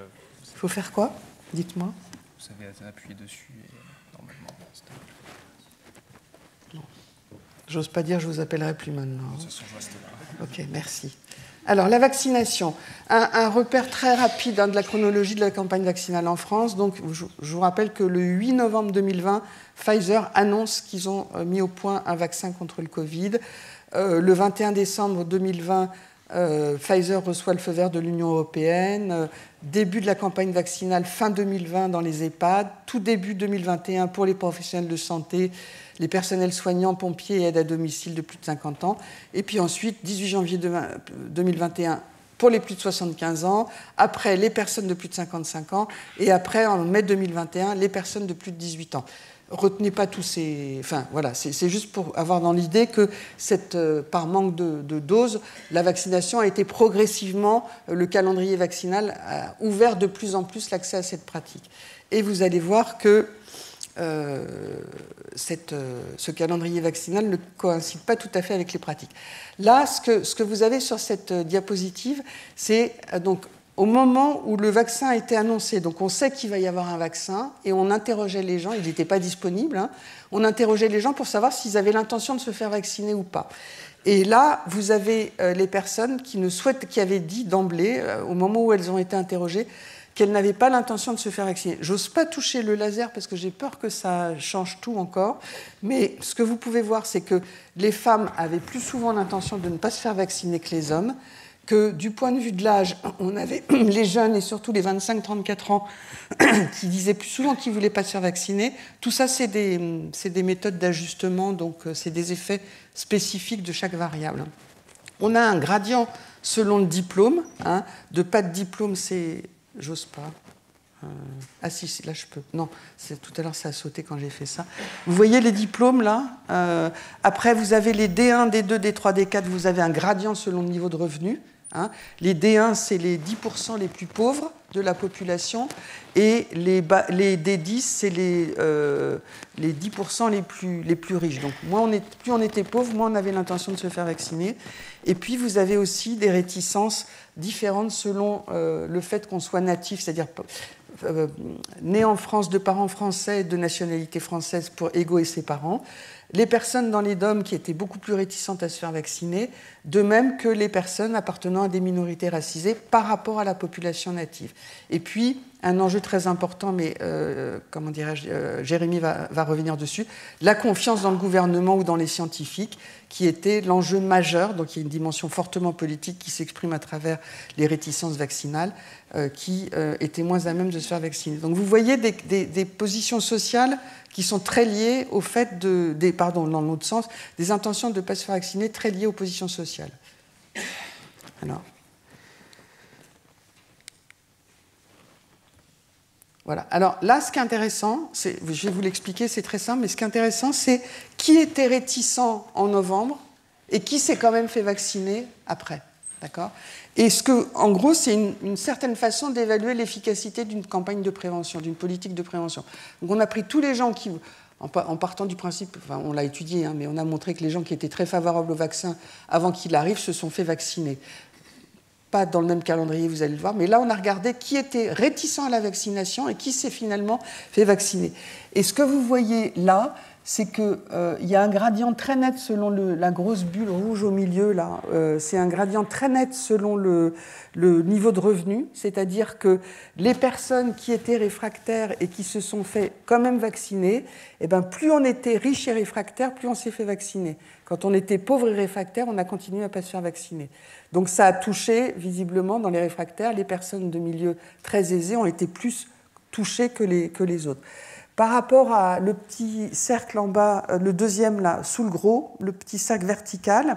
faut faire quoi? Dites-moi. Vous savez appuyer dessus et normalement... J'ose pas dire, je vous appellerai plus maintenant. Ok, merci. Alors, la vaccination. Un repère très rapide de la chronologie de la campagne vaccinale en France. Donc, je vous rappelle que le 8 novembre 2020, Pfizer annonce qu'ils ont mis au point un vaccin contre le Covid. Le 21 décembre 2020, Pfizer reçoit le feu vert de l'Union européenne. Début de la campagne vaccinale fin 2020 dans les EHPAD. Tout début 2021 pour les professionnels de santé, les personnels soignants, pompiers et aides à domicile de plus de 50 ans. Et puis ensuite, 18 janvier 2021, pour les plus de 75 ans. Après, les personnes de plus de 55 ans. Et après, en mai 2021, les personnes de plus de 18 ans. Retenez pas tous ces... Enfin, voilà, c'est juste pour avoir dans l'idée que par manque de doses, la vaccination a été progressivement, le calendrier vaccinal a ouvert de plus en plus l'accès à cette pratique. Et vous allez voir que ce calendrier vaccinal ne coïncide pas tout à fait avec les pratiques. Là, ce que vous avez sur cette diapositive, c'est donc au moment où le vaccin a été annoncé, donc on sait qu'il va y avoir un vaccin, et on interrogeait les gens, il n'était pas disponible, hein, on interrogeait les gens pour savoir s'ils avaient l'intention de se faire vacciner ou pas. Et là, vous avez les personnes qui avaient dit d'emblée, au moment où elles ont été interrogées, qu'elles n'avaient pas l'intention de se faire vacciner. J'ose pas toucher le laser parce que j'ai peur que ça change tout encore, mais ce que vous pouvez voir, c'est que les femmes avaient plus souvent l'intention de ne pas se faire vacciner que les hommes, que du point de vue de l'âge, on avait les jeunes et surtout les 25-34 ans qui disaient plus souvent qu'ils ne voulaient pas se faire vacciner. Tout ça, c'est des méthodes d'ajustement, donc c'est des effets spécifiques de chaque variable. On a un gradient selon le diplôme. Hein. De pas de diplôme, c'est... J'ose pas. Ah si, là je peux. Non, tout à l'heure ça a sauté quand j'ai fait ça. Vous voyez les diplômes là. Après, vous avez les D1, D2, D3, D4. Vous avez un gradient selon le niveau de revenu. Hein. Les D1, c'est les 10% les plus pauvres de la population. Et les D10, c'est les 10% les plus riches. Donc, plus on était pauvre, moins on avait l'intention de se faire vacciner. Et puis, vous avez aussi des réticences différentes selon le fait qu'on soit natif, c'est-à-dire né en France de parents français, de nationalité française pour égaux et ses parents. Les personnes dans les DOM qui étaient beaucoup plus réticentes à se faire vacciner, de même que les personnes appartenant à des minorités racisées par rapport à la population native. Et puis, un enjeu très important, mais comment dirais-je, Jérémy va revenir dessus, la confiance dans le gouvernement ou dans les scientifiques, qui était l'enjeu majeur. Donc il y a une dimension fortement politique qui s'exprime à travers les réticences vaccinales, qui étaient moins à même de se faire vacciner. Donc vous voyez des positions sociales qui sont très liées au fait dans l'autre sens, des intentions de ne pas se faire vacciner très liées aux positions sociales. Alors, voilà. Alors là, ce qui est intéressant, je vais vous l'expliquer, c'est très simple, mais ce qui est intéressant, c'est qui était réticent en novembre et qui s'est quand même fait vacciner après. D'accord ? Et en gros, c'est une certaine façon d'évaluer l'efficacité d'une campagne de prévention, d'une politique de prévention. Donc on a pris tous les gens qui, en partant du principe, enfin on l'a étudié, hein, mais on a montré que les gens qui étaient très favorables au vaccin avant qu'il arrive se sont fait vacciner. Pas dans le même calendrier, vous allez le voir, mais là on a regardé qui était réticent à la vaccination et qui s'est finalement fait vacciner. Et ce que vous voyez là, c'est qu'il y a un gradient très net selon la grosse bulle rouge au milieu, là. C'est un gradient très net selon le niveau de revenu, c'est-à-dire que les personnes qui étaient réfractaires et qui se sont fait quand même vacciner, eh ben, plus on était riche et réfractaire, plus on s'est fait vacciner. Quand on était pauvre et réfractaire, on a continué à ne pas se faire vacciner. Donc ça a touché, visiblement, dans les réfractaires, les personnes de milieux très aisés ont été plus touchées que les autres. Par rapport à le petit cercle en bas, le deuxième là, sous le gros, le petit cercle vertical,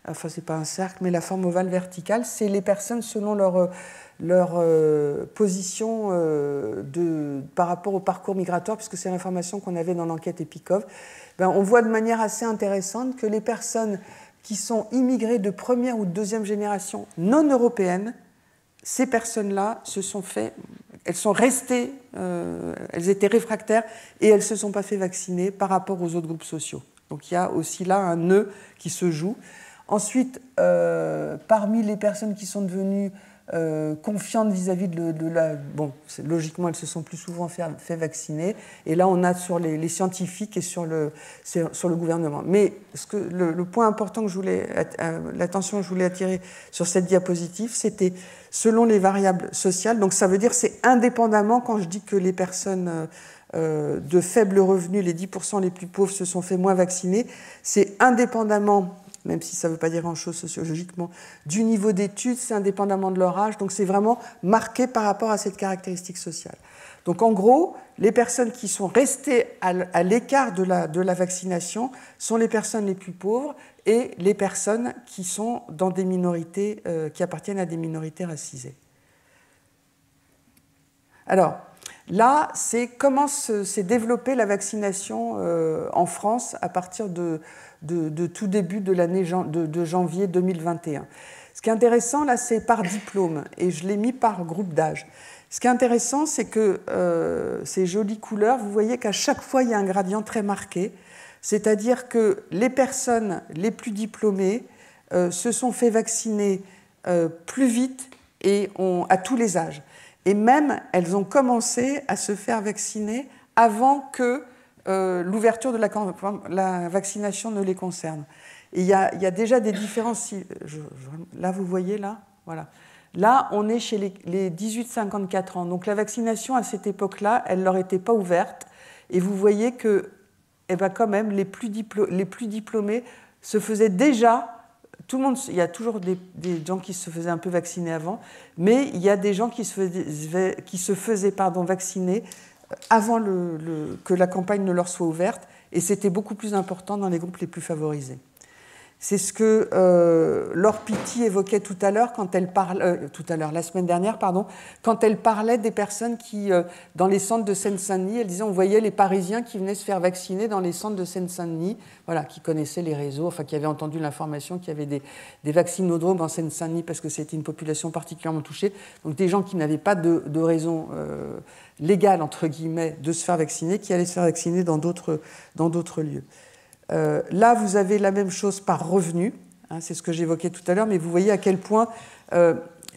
enfin c'est pas un cercle, mais la forme ovale verticale, c'est les personnes selon leur position par rapport au parcours migratoire, puisque c'est l'information qu'on avait dans l'enquête EPICOV. On voit de manière assez intéressante que les personnes qui sont immigrées de première ou de deuxième génération non européennes, ces personnes-là se sont fait... Elles sont restées, elles étaient réfractaires et elles ne se sont pas fait vacciner par rapport aux autres groupes sociaux. Donc il y a aussi là un nœud qui se joue. Ensuite, parmi les personnes qui sont devenues confiantes vis-à-vis de la... Bon, logiquement, elles se sont plus souvent fait vacciner. Et là, on a sur les scientifiques et sur le gouvernement. Mais le point important l'attention que je voulais attirer sur cette diapositive, c'était selon les variables sociales. Donc ça veut dire c'est indépendamment, quand je dis que les personnes de faible revenu, les 10% les plus pauvres, se sont fait moins vacciner, c'est indépendamment, même si ça ne veut pas dire grand-chose sociologiquement, du niveau d'études, c'est indépendamment de leur âge, donc c'est vraiment marqué par rapport à cette caractéristique sociale. Donc en gros, les personnes qui sont restées à l'écart de la vaccination sont les personnes les plus pauvres et les personnes qui sont dans des minorités, qui appartiennent à des minorités racisées. Alors, là, c'est comment s'est développée la vaccination en France à partir de tout début de l'année de janvier 2021. Ce qui est intéressant, là, c'est par diplôme, et je l'ai mis par groupe d'âge. Ce qui est intéressant, c'est que ces jolies couleurs, vous voyez qu'à chaque fois, il y a un gradient très marqué, c'est-à-dire que les personnes les plus diplômées se sont fait vacciner plus vite et à tous les âges. Et même, elles ont commencé à se faire vacciner avant que l'ouverture de la vaccination ne les concerne. Et il y a déjà des différences. Là, vous voyez, là, voilà. Là, on est chez les 18-54 ans. Donc la vaccination, à cette époque-là, elle ne leur était pas ouverte. Et vous voyez que, eh ben, quand même, les plus diplômés se faisaient déjà... Tout le monde, il y a toujours des gens qui se faisaient un peu vacciner avant, mais il y a des gens qui se faisaient vacciner avant que la campagne ne leur soit ouverte, et c'était beaucoup plus important dans les groupes les plus favorisés. C'est ce que Laure Pitti évoquait tout à l'heure, la semaine dernière, quand elle parlait des personnes qui, dans les centres de Seine-Saint-Denis, elle disait on voyait les Parisiens qui venaient se faire vacciner dans les centres de Seine-Saint-Denis, voilà, qui connaissaient les réseaux, enfin qui avaient entendu l'information qu'il y avait des vaccinodromes en Seine-Saint-Denis parce que c'était une population particulièrement touchée, donc des gens qui n'avaient pas de raison légale, entre guillemets, de se faire vacciner, qui allaient se faire vacciner dans d'autres lieux. Là, vous avez la même chose par revenu, hein, c'est ce que j'évoquais tout à l'heure, mais vous voyez à quel point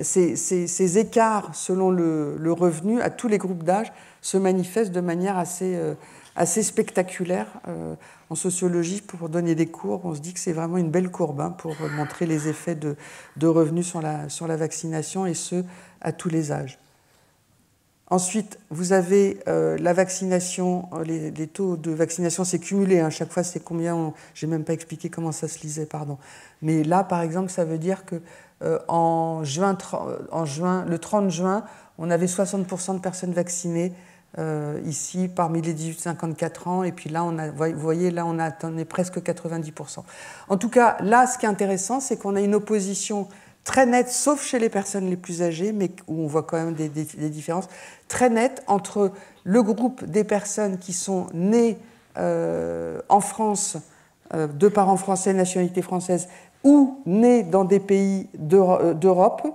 ces écarts selon le revenu à tous les groupes d'âge se manifestent de manière assez spectaculaire. En sociologie, pour donner des cours, on se dit que c'est vraiment une belle courbe hein, pour montrer les effets de revenus sur la vaccination, et ce, à tous les âges. Ensuite, vous avez la vaccination, les taux de vaccination, c'est cumulé, hein, chaque fois c'est combien, je n'ai même pas expliqué comment ça se lisait, pardon. Mais là, par exemple, ça veut dire que le 30 juin, on avait 60% de personnes vaccinées ici, parmi les 18-54 ans, et puis là, vous voyez, là, on est presque 90%. En tout cas, là, ce qui est intéressant, c'est qu'on a une opposition très nette, sauf chez les personnes les plus âgées, mais où on voit quand même des différences, très nettes entre le groupe des personnes qui sont nées en France, de parents français, nationalité française, ou nées dans des pays d'Europe,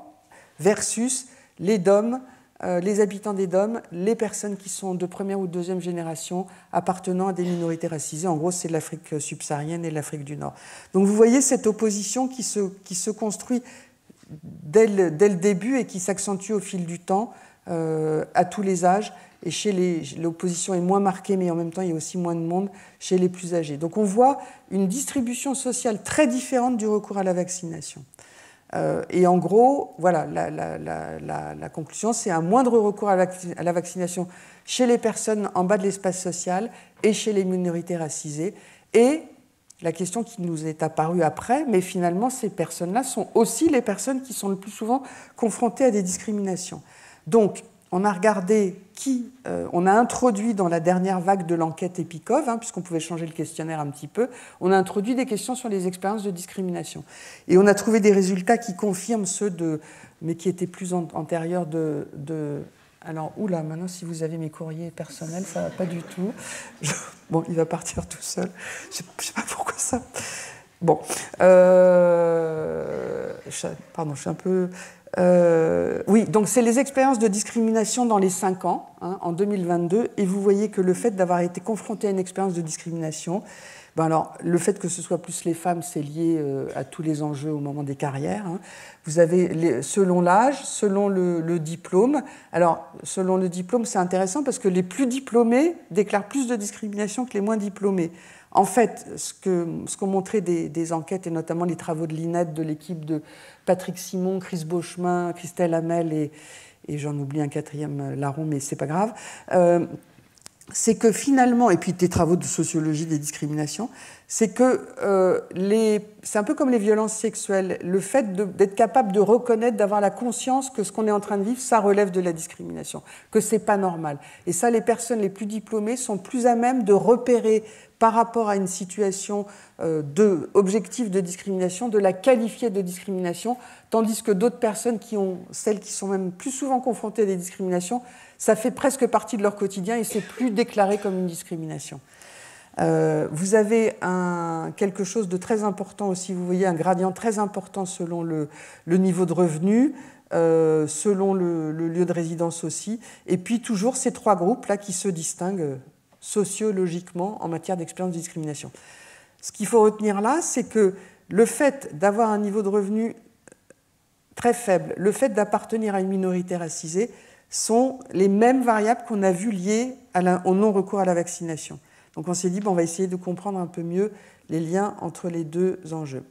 versus les DOM, les habitants des DOM, les personnes qui sont de première ou deuxième génération appartenant à des minorités racisées. En gros, c'est l'Afrique subsaharienne et l'Afrique du Nord. Donc vous voyez cette opposition qui se construit dès le début et qui s'accentue au fil du temps à tous les âges. Et l'opposition est moins marquée, mais en même temps, il y a aussi moins de monde chez les plus âgés. Donc on voit une distribution sociale très différente du recours à la vaccination. Et en gros, voilà, la conclusion, c'est un moindre recours à la vaccination chez les personnes en bas de l'espace social et chez les minorités racisées. Et la question qui nous est apparue après, mais finalement, ces personnes-là sont aussi les personnes qui sont le plus souvent confrontées à des discriminations. Donc, on a regardé on a introduit dans la dernière vague de l'enquête EPICOV, hein, puisqu'on pouvait changer le questionnaire un petit peu, on a introduit des questions sur les expériences de discrimination. Et on a trouvé des résultats qui confirment ceux mais qui étaient plus antérieurs alors, oula, maintenant, si vous avez mes courriers personnels, ça ne va pas du tout. Bon, il va partir tout seul. Je ne sais pas pourquoi ça. Bon. Pardon, je suis un peu... oui, donc c'est les expériences de discrimination dans les 5 ans, hein, en 2022, et vous voyez que le fait d'avoir été confronté à une expérience de discrimination, Ben alors, le fait que ce soit plus les femmes, c'est lié à tous les enjeux au moment des carrières. Hein. Vous avez, selon l'âge, selon le diplôme. Alors, selon le diplôme, c'est intéressant parce que les plus diplômés déclarent plus de discrimination que les moins diplômés. En fait, ce qu'ont montré des enquêtes, et notamment les travaux de l'INED, de l'équipe de Patrick Simon, Chris Beauchemin, Christelle Hamel et j'en oublie un quatrième larron, mais c'est pas grave, c'est que finalement, et puis des travaux de sociologie des discriminations, c'est que c'est un peu comme les violences sexuelles, le fait d'être capable de reconnaître, d'avoir la conscience que ce qu'on est en train de vivre, ça relève de la discrimination, que c'est pas normal. Et ça, les personnes les plus diplômées sont plus à même de repérer par rapport à une situation objective de discrimination, de la qualifier de discrimination, tandis que d'autres personnes celles qui sont même plus souvent confrontées à des discriminations, ça fait presque partie de leur quotidien et c'est plus déclaré comme une discrimination. Vous avez quelque chose de très important aussi, vous voyez un gradient très important selon le niveau de revenu, selon le lieu de résidence aussi, et puis toujours ces trois groupes-là qui se distinguent sociologiquement en matière d'expérience de discrimination. Ce qu'il faut retenir là, c'est que le fait d'avoir un niveau de revenu très faible, le fait d'appartenir à une minorité racisée, sont les mêmes variables qu'on a vues liées au non-recours à la vaccination. Donc on s'est dit, on va essayer de comprendre un peu mieux les liens entre les deux enjeux.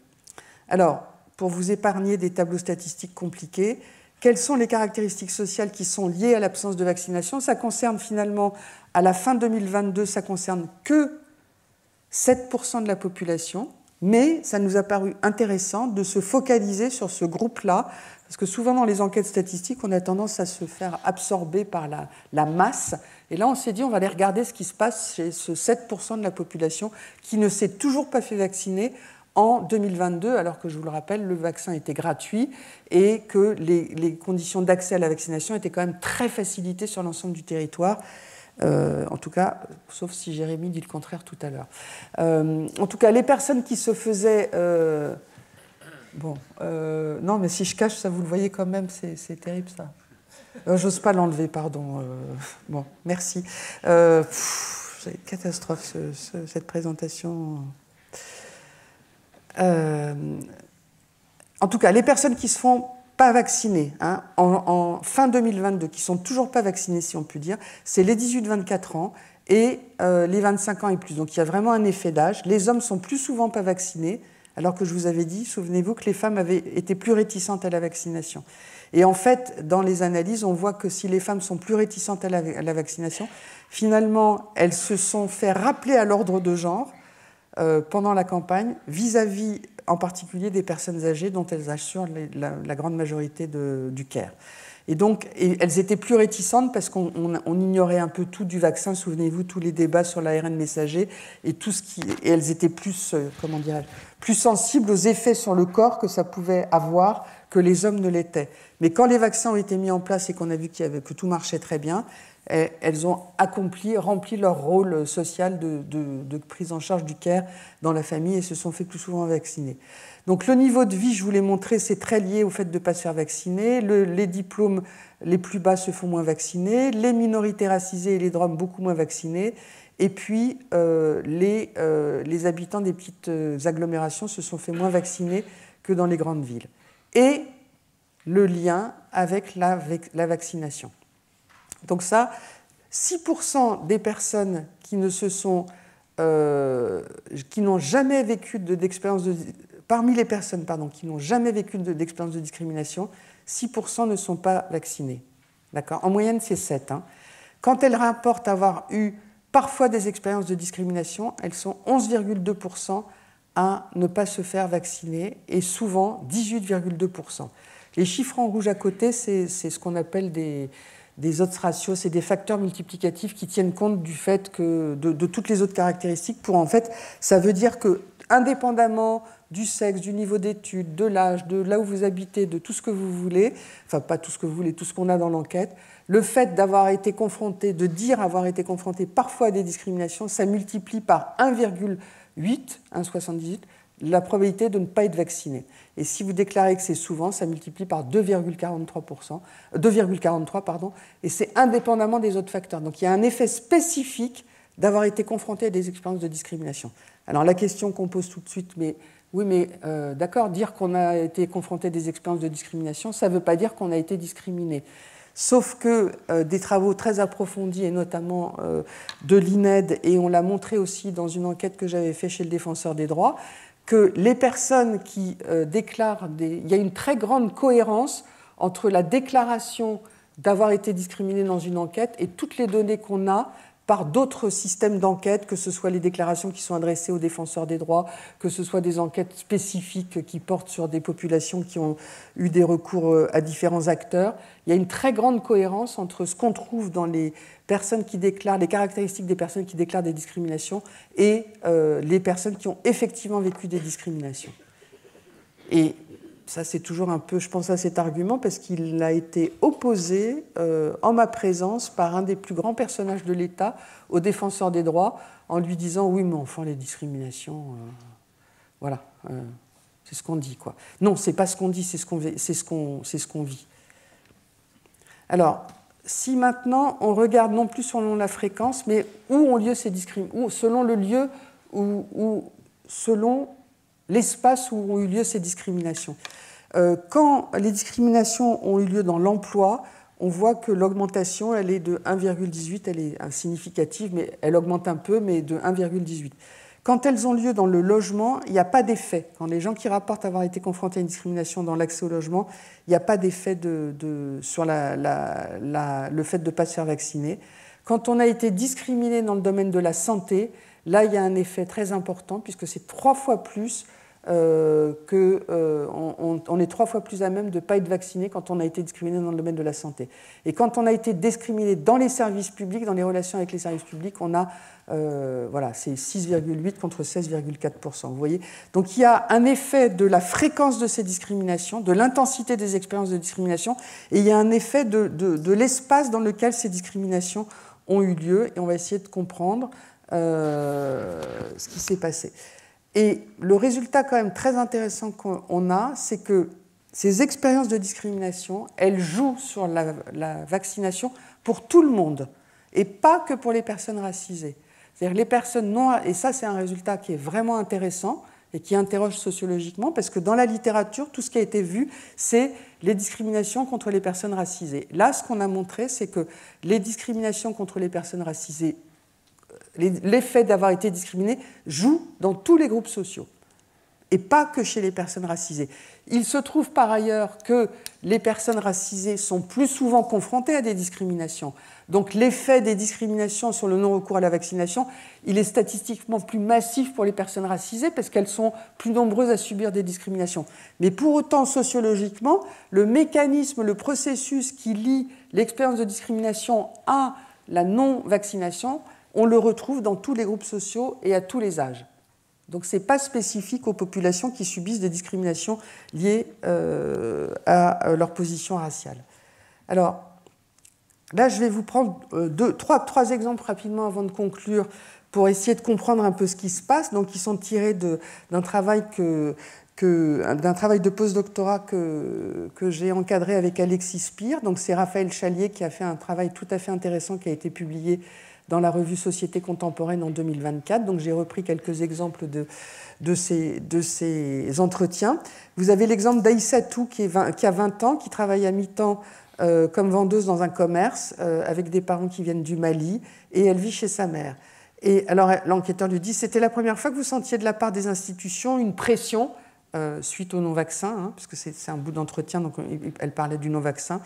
Alors, pour vous épargner des tableaux statistiques compliqués, quelles sont les caractéristiques sociales qui sont liées à l'absence de vaccination? Ça concerne finalement, à la fin 2022, ça concerne que 7% de la population, mais ça nous a paru intéressant de se focaliser sur ce groupe-là, parce que souvent dans les enquêtes statistiques, on a tendance à se faire absorber par la masse. Et là, on s'est dit, on va aller regarder ce qui se passe chez ce 7% de la population qui ne s'est toujours pas fait vacciner en 2022, alors que, je vous le rappelle, le vaccin était gratuit et que les conditions d'accès à la vaccination étaient quand même très facilitées sur l'ensemble du territoire. En tout cas, sauf si Jérémy dit le contraire tout à l'heure. En tout cas, les personnes qui se faisaient... non, mais si je cache, ça vous le voyez quand même, c'est terrible ça. J'ose pas l'enlever, pardon. Bon, merci. C'est une catastrophe, cette présentation. En tout cas, les personnes qui se font pas vaccinées hein, en fin 2022, qui sont toujours pas vaccinées, si on peut dire, c'est les 18-24 ans et les 25 ans et plus. Donc il y a vraiment un effet d'âge. Les hommes sont plus souvent pas vaccinés, alors que je vous avais dit, souvenez-vous, que les femmes avaient été plus réticentes à la vaccination. Et en fait, dans les analyses, on voit que si les femmes sont plus réticentes à la vaccination, finalement, elles se sont fait rappeler à l'ordre de genre pendant la campagne, vis-à-vis en particulier des personnes âgées dont elles assurent la grande majorité du care. Et donc, elles étaient plus réticentes parce qu'on ignorait un peu tout du vaccin. Souvenez-vous, tous les débats sur l'ARN messager et tout ce qui... Et elles étaient plus, plus sensibles aux effets sur le corps que ça pouvait avoir que les hommes ne l'étaient. Mais quand les vaccins ont été mis en place et qu'on a vu que tout marchait très bien, elles ont rempli leur rôle social de prise en charge du care dans la famille et se sont fait plus souvent vacciner. Donc le niveau de vie, je vous l'ai montré, c'est très lié au fait de ne pas se faire vacciner. Les diplômes les plus bas se font moins vacciner, les minorités racisées et les DROM beaucoup moins vaccinés, et puis les habitants des petites agglomérations se sont fait moins vacciner que dans les grandes villes. Et le lien avec la vaccination. Donc ça, 6% des personnes qui n'ont jamais vécu d'expérience parmi les personnes qui n'ont jamais vécu d'expérience de discrimination, 6% ne sont pas vaccinées. D'accord ? En moyenne, c'est 7. Hein. Quand elles rapportent avoir eu parfois des expériences de discrimination, elles sont 11,2% à ne pas se faire vacciner et souvent 18,2%. Les chiffres en rouge à côté, c'est ce qu'on appelle des odds ratios, c'est des facteurs multiplicatifs qui tiennent compte du fait que de toutes les autres caractéristiques. En fait, ça veut dire que, indépendamment du sexe, du niveau d'études, de l'âge, de là où vous habitez, de tout ce que vous voulez, enfin pas tout ce que vous voulez, tout ce qu'on a dans l'enquête, le fait d'avoir été confronté, de dire avoir été confronté parfois à des discriminations, ça multiplie par 1,8, 1,78, la probabilité de ne pas être vacciné. Et si vous déclarez que c'est souvent, ça multiplie par 2,43, et c'est indépendamment des autres facteurs. Donc il y a un effet spécifique d'avoir été confronté à des expériences de discrimination. Alors la question qu'on pose tout de suite, mais oui, mais d'accord, dire qu'on a été confronté à des expériences de discrimination, ça ne veut pas dire qu'on a été discriminé. Sauf que des travaux très approfondis, et notamment de l'INED, et on l'a montré aussi dans une enquête que j'avais faite chez le Défenseur des droits, que les personnes qui déclarent il y a une très grande cohérence entre la déclaration d'avoir été discriminé dans une enquête et toutes les données qu'on a par d'autres systèmes d'enquête, que ce soit les déclarations qui sont adressées aux défenseurs des droits, que ce soit des enquêtes spécifiques qui portent sur des populations qui ont eu des recours à différents acteurs. Il y a une très grande cohérence entre ce qu'on trouve dans les personnes qui déclarent, les caractéristiques des personnes qui déclarent des discriminations et les personnes qui ont effectivement vécu des discriminations. Et ça, c'est toujours un peu, je pense à cet argument, parce qu'il a été opposé en ma présence par un des plus grands personnages de l'État au défenseur des droits, en lui disant « oui, mais enfin, les discriminations, voilà, c'est ce qu'on dit, quoi. » Non, c'est pas ce qu'on dit, c'est ce qu'on vit. Alors, si maintenant on regarde non plus selon la fréquence, mais où ont lieu ces discriminations, selon le lieu ou selon l'espace où ont eu lieu ces discriminations. Quand les discriminations ont eu lieu dans l'emploi, on voit que l'augmentation, elle est de 1,18, elle est significative, mais elle augmente un peu, mais de 1,18. Quand elles ont lieu dans le logement, il n'y a pas d'effet. Quand les gens qui rapportent avoir été confrontés à une discrimination dans l'accès au logement, il n'y a pas d'effet sur le fait de ne pas se faire vacciner. Quand on a été discriminé dans le domaine de la santé, là, il y a un effet très important, puisque c'est 3 fois plus on est 3 fois plus à même de ne pas être vacciné quand on a été discriminé dans le domaine de la santé. Et quand on a été discriminé dans les services publics, dans les relations avec les services publics, on a voilà, c'est 6,8 contre 16,4%. Vous voyez ? Donc il y a un effet de la fréquence de ces discriminations, de l'intensité des expériences de discrimination, et il y a un effet de l'espace dans lequel ces discriminations ont eu lieu, et on va essayer de comprendre ce qui s'est passé. Et le résultat quand même très intéressant qu'on a, c'est que ces expériences de discrimination, elles jouent sur la vaccination pour tout le monde, et pas que pour les personnes racisées. C'est-à-dire les personnes non... Et ça, c'est un résultat qui est vraiment intéressant et qui interroge sociologiquement, parce que dans la littérature, tout ce qui a été vu, c'est les discriminations contre les personnes racisées. Là, ce qu'on a montré, c'est que les discriminations contre les personnes racisées, l'effet d'avoir été discriminé joue dans tous les groupes sociaux, et pas que chez les personnes racisées. Il se trouve par ailleurs que les personnes racisées sont plus souvent confrontées à des discriminations. Donc l'effet des discriminations sur le non-recours à la vaccination, il est statistiquement plus massif pour les personnes racisées parce qu'elles sont plus nombreuses à subir des discriminations. Mais pour autant, sociologiquement, le mécanisme, le processus qui lie l'expérience de discrimination à la non-vaccination, on le retrouve dans tous les groupes sociaux et à tous les âges. Donc ce n'est pas spécifique aux populations qui subissent des discriminations liées à leur position raciale. Alors, là, je vais vous prendre trois exemples rapidement avant de conclure pour essayer de comprendre un peu ce qui se passe. Donc, ils sont tirés d'un travail de postdoctorat que j'ai encadré avec Alexis Spire. Donc, c'est Raphaël Chalier qui a fait un travail tout à fait intéressant qui a été publié dans la revue Société contemporaine en 2024. Donc, j'ai repris quelques exemples de ces entretiens. Vous avez l'exemple d'Aïssatou qui a 20 ans, qui travaille à mi-temps comme vendeuse dans un commerce avec des parents qui viennent du Mali, et elle vit chez sa mère. Et alors l'enquêteur lui dit « C'était la première fois que vous sentiez de la part des institutions une pression suite au non-vaccin, hein, parce que c'est un bout d'entretien, donc elle parlait du non-vaccin.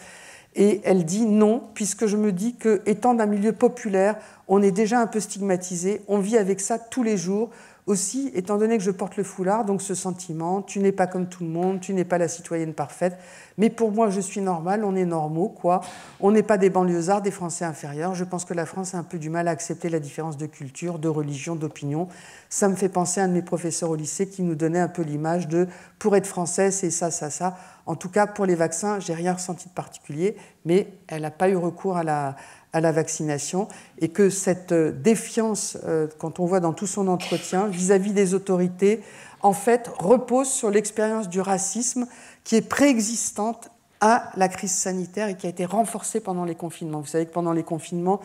Et elle dit « Non, puisque je me dis que, étant d'un milieu populaire, on est déjà un peu stigmatisé, on vit avec ça tous les jours. Aussi, étant donné que je porte le foulard, donc ce sentiment, tu n'es pas comme tout le monde, tu n'es pas la citoyenne parfaite, mais pour moi, je suis normale, on est normaux, quoi. On n'est pas des banlieusards, des Français inférieurs. Je pense que la France a un peu du mal à accepter la différence de culture, de religion, d'opinion. Ça me fait penser à un de mes professeurs au lycée qui nous donnait un peu l'image de « pour être français, c'est ça, ça, ça ». En tout cas, pour les vaccins, j'ai rien ressenti de particulier, mais elle n'a pas eu recours à la vaccination, et que cette défiance, quand on voit dans tout son entretien, vis-à-vis des autorités, en fait, repose sur l'expérience du racisme qui est préexistante à la crise sanitaire et qui a été renforcée pendant les confinements. Vous savez que pendant les confinements,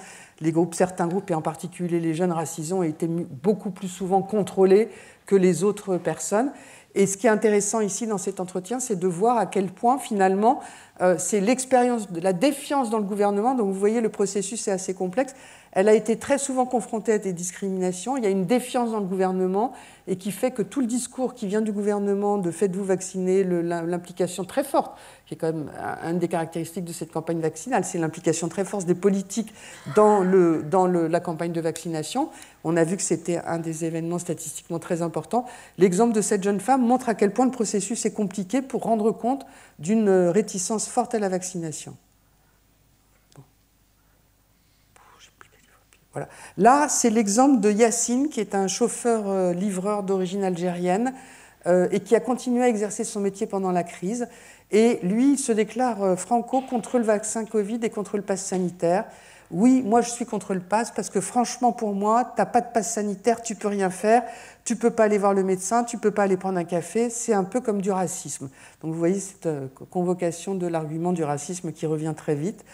certains groupes, et en particulier les jeunes racisés, ont été beaucoup plus souvent contrôlés que les autres personnes. Et ce qui est intéressant ici dans cet entretien, c'est de voir à quel point finalement c'est l'expérience de la défiance dans le gouvernement. Donc vous voyez, le processus est assez complexe. Elle a été très souvent confrontée à des discriminations. Il y a une défiance dans le gouvernement et qui fait que tout le discours qui vient du gouvernement de faites-vous vacciner, l'implication très forte, qui est quand même une des caractéristiques de cette campagne vaccinale, c'est l'implication très forte des politiques dans la campagne de vaccination. On a vu que c'était un des événements statistiquement très importants. L'exemple de cette jeune femme montre à quel point le processus est compliqué pour rendre compte d'une réticence forte à la vaccination. Voilà. Là, c'est l'exemple de Yassine, qui est un chauffeur-livreur d'origine algérienne et qui a continué à exercer son métier pendant la crise. Et lui, il se déclare franco contre le vaccin Covid et contre le pass sanitaire. Oui, moi je suis contre le pass parce que franchement pour moi, tu n'as pas de pass sanitaire, tu ne peux rien faire, tu ne peux pas aller voir le médecin, tu ne peux pas aller prendre un café, c'est un peu comme du racisme. Donc vous voyez cette convocation de l'argument du racisme qui revient très vite.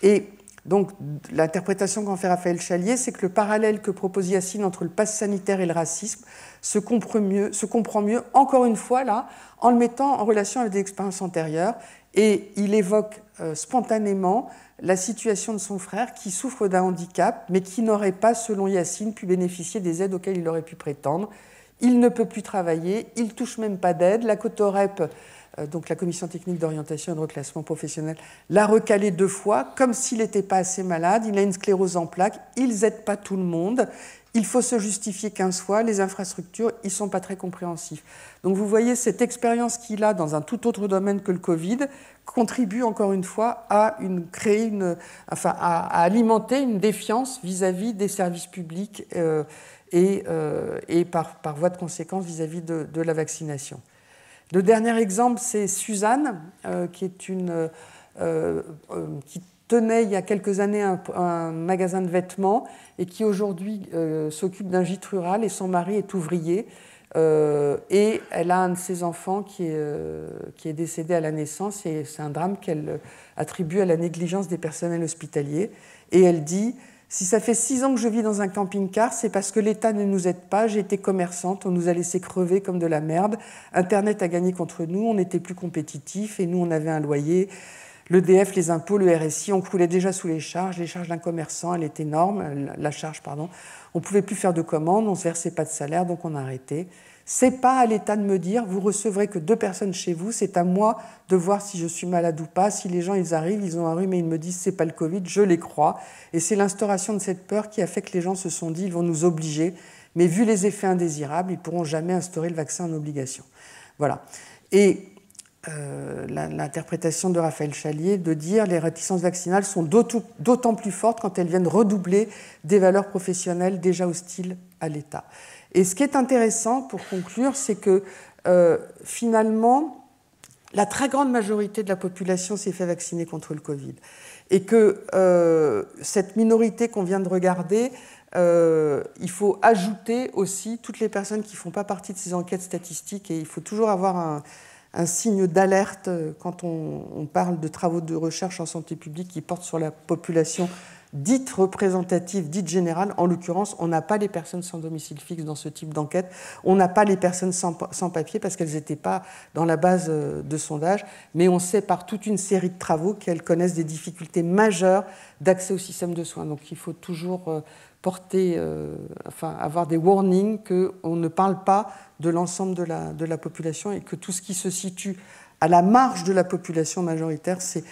Et donc l'interprétation qu'en fait Raphaël Chalier, c'est que le parallèle que propose Yassine entre le pass sanitaire et le racisme se comprend mieux, encore une fois là, en le mettant en relation avec des expériences antérieures. Et il évoque spontanément la situation de son frère qui souffre d'un handicap, mais qui n'aurait pas, selon Yassine, pu bénéficier des aides auxquelles il aurait pu prétendre. Il ne peut plus travailler, il ne touche même pas d'aide. La Cotorep, donc la Commission technique d'orientation et de reclassement professionnel, l'a recalé 2 fois, comme s'il n'était pas assez malade. Il a une sclérose en plaques, ils n'aident pas tout le monde. Il faut se justifier 15 fois, les infrastructures, ils ne sont pas très compréhensifs. Donc vous voyez, cette expérience qu'il a dans un tout autre domaine que le Covid contribue encore une fois à alimenter une défiance vis-à-vis des services publics et par voie de conséquence vis-à-vis de la vaccination. Le dernier exemple, c'est Suzanne, qui tenait il y a quelques années un magasin de vêtements et qui aujourd'hui s'occupe d'un gîte rural et son mari est ouvrier. Et elle a un de ses enfants qui est décédé à la naissance et c'est un drame qu'elle attribue à la négligence des personnels hospitaliers. Et elle dit « Si ça fait 6 ans que je vis dans un camping-car, c'est parce que l'État ne nous aide pas, j'ai été commerçante, on nous a laissé crever comme de la merde, Internet a gagné contre nous, on était plus compétitifs et nous on avait un loyer. L'EDF, les impôts, le RSI, on croulait déjà sous les charges d'un commerçant, elle est énorme, la charge, pardon. On ne pouvait plus faire de commandes, on ne se versait pas de salaire, donc on a arrêté. C'est pas à l'État de me dire, vous recevrez que 2 personnes chez vous, c'est à moi de voir si je suis malade ou pas. Si les gens, ils arrivent, ils ont un rhume et ils me disent, c'est pas le Covid, je les crois. Et c'est l'instauration de cette peur qui a fait que les gens se sont dit, ils vont nous obliger. Mais vu les effets indésirables, ils ne pourront jamais instaurer le vaccin en obligation. Voilà. Et l'interprétation de Raphaël Chalier de dire les réticences vaccinales sont d'autant plus fortes quand elles viennent redoubler des valeurs professionnelles déjà hostiles à l'État. Et ce qui est intéressant pour conclure, c'est que finalement, la très grande majorité de la population s'est fait vacciner contre le Covid. Et que cette minorité qu'on vient de regarder, il faut ajouter aussi toutes les personnes qui ne font pas partie de ces enquêtes statistiques et il faut toujours avoir un signe d'alerte quand on parle de travaux de recherche en santé publique qui portent sur la population dite représentative, dite générale. En l'occurrence, on n'a pas les personnes sans domicile fixe dans ce type d'enquête, on n'a pas les personnes sans papier parce qu'elles n'étaient pas dans la base de sondage, mais on sait par toute une série de travaux qu'elles connaissent des difficultés majeures d'accès au système de soins. Donc il faut toujours avoir des warnings qu'on ne parle pas de l'ensemble de la population et que tout ce qui se situe à la marge de la population majoritaire, c'est,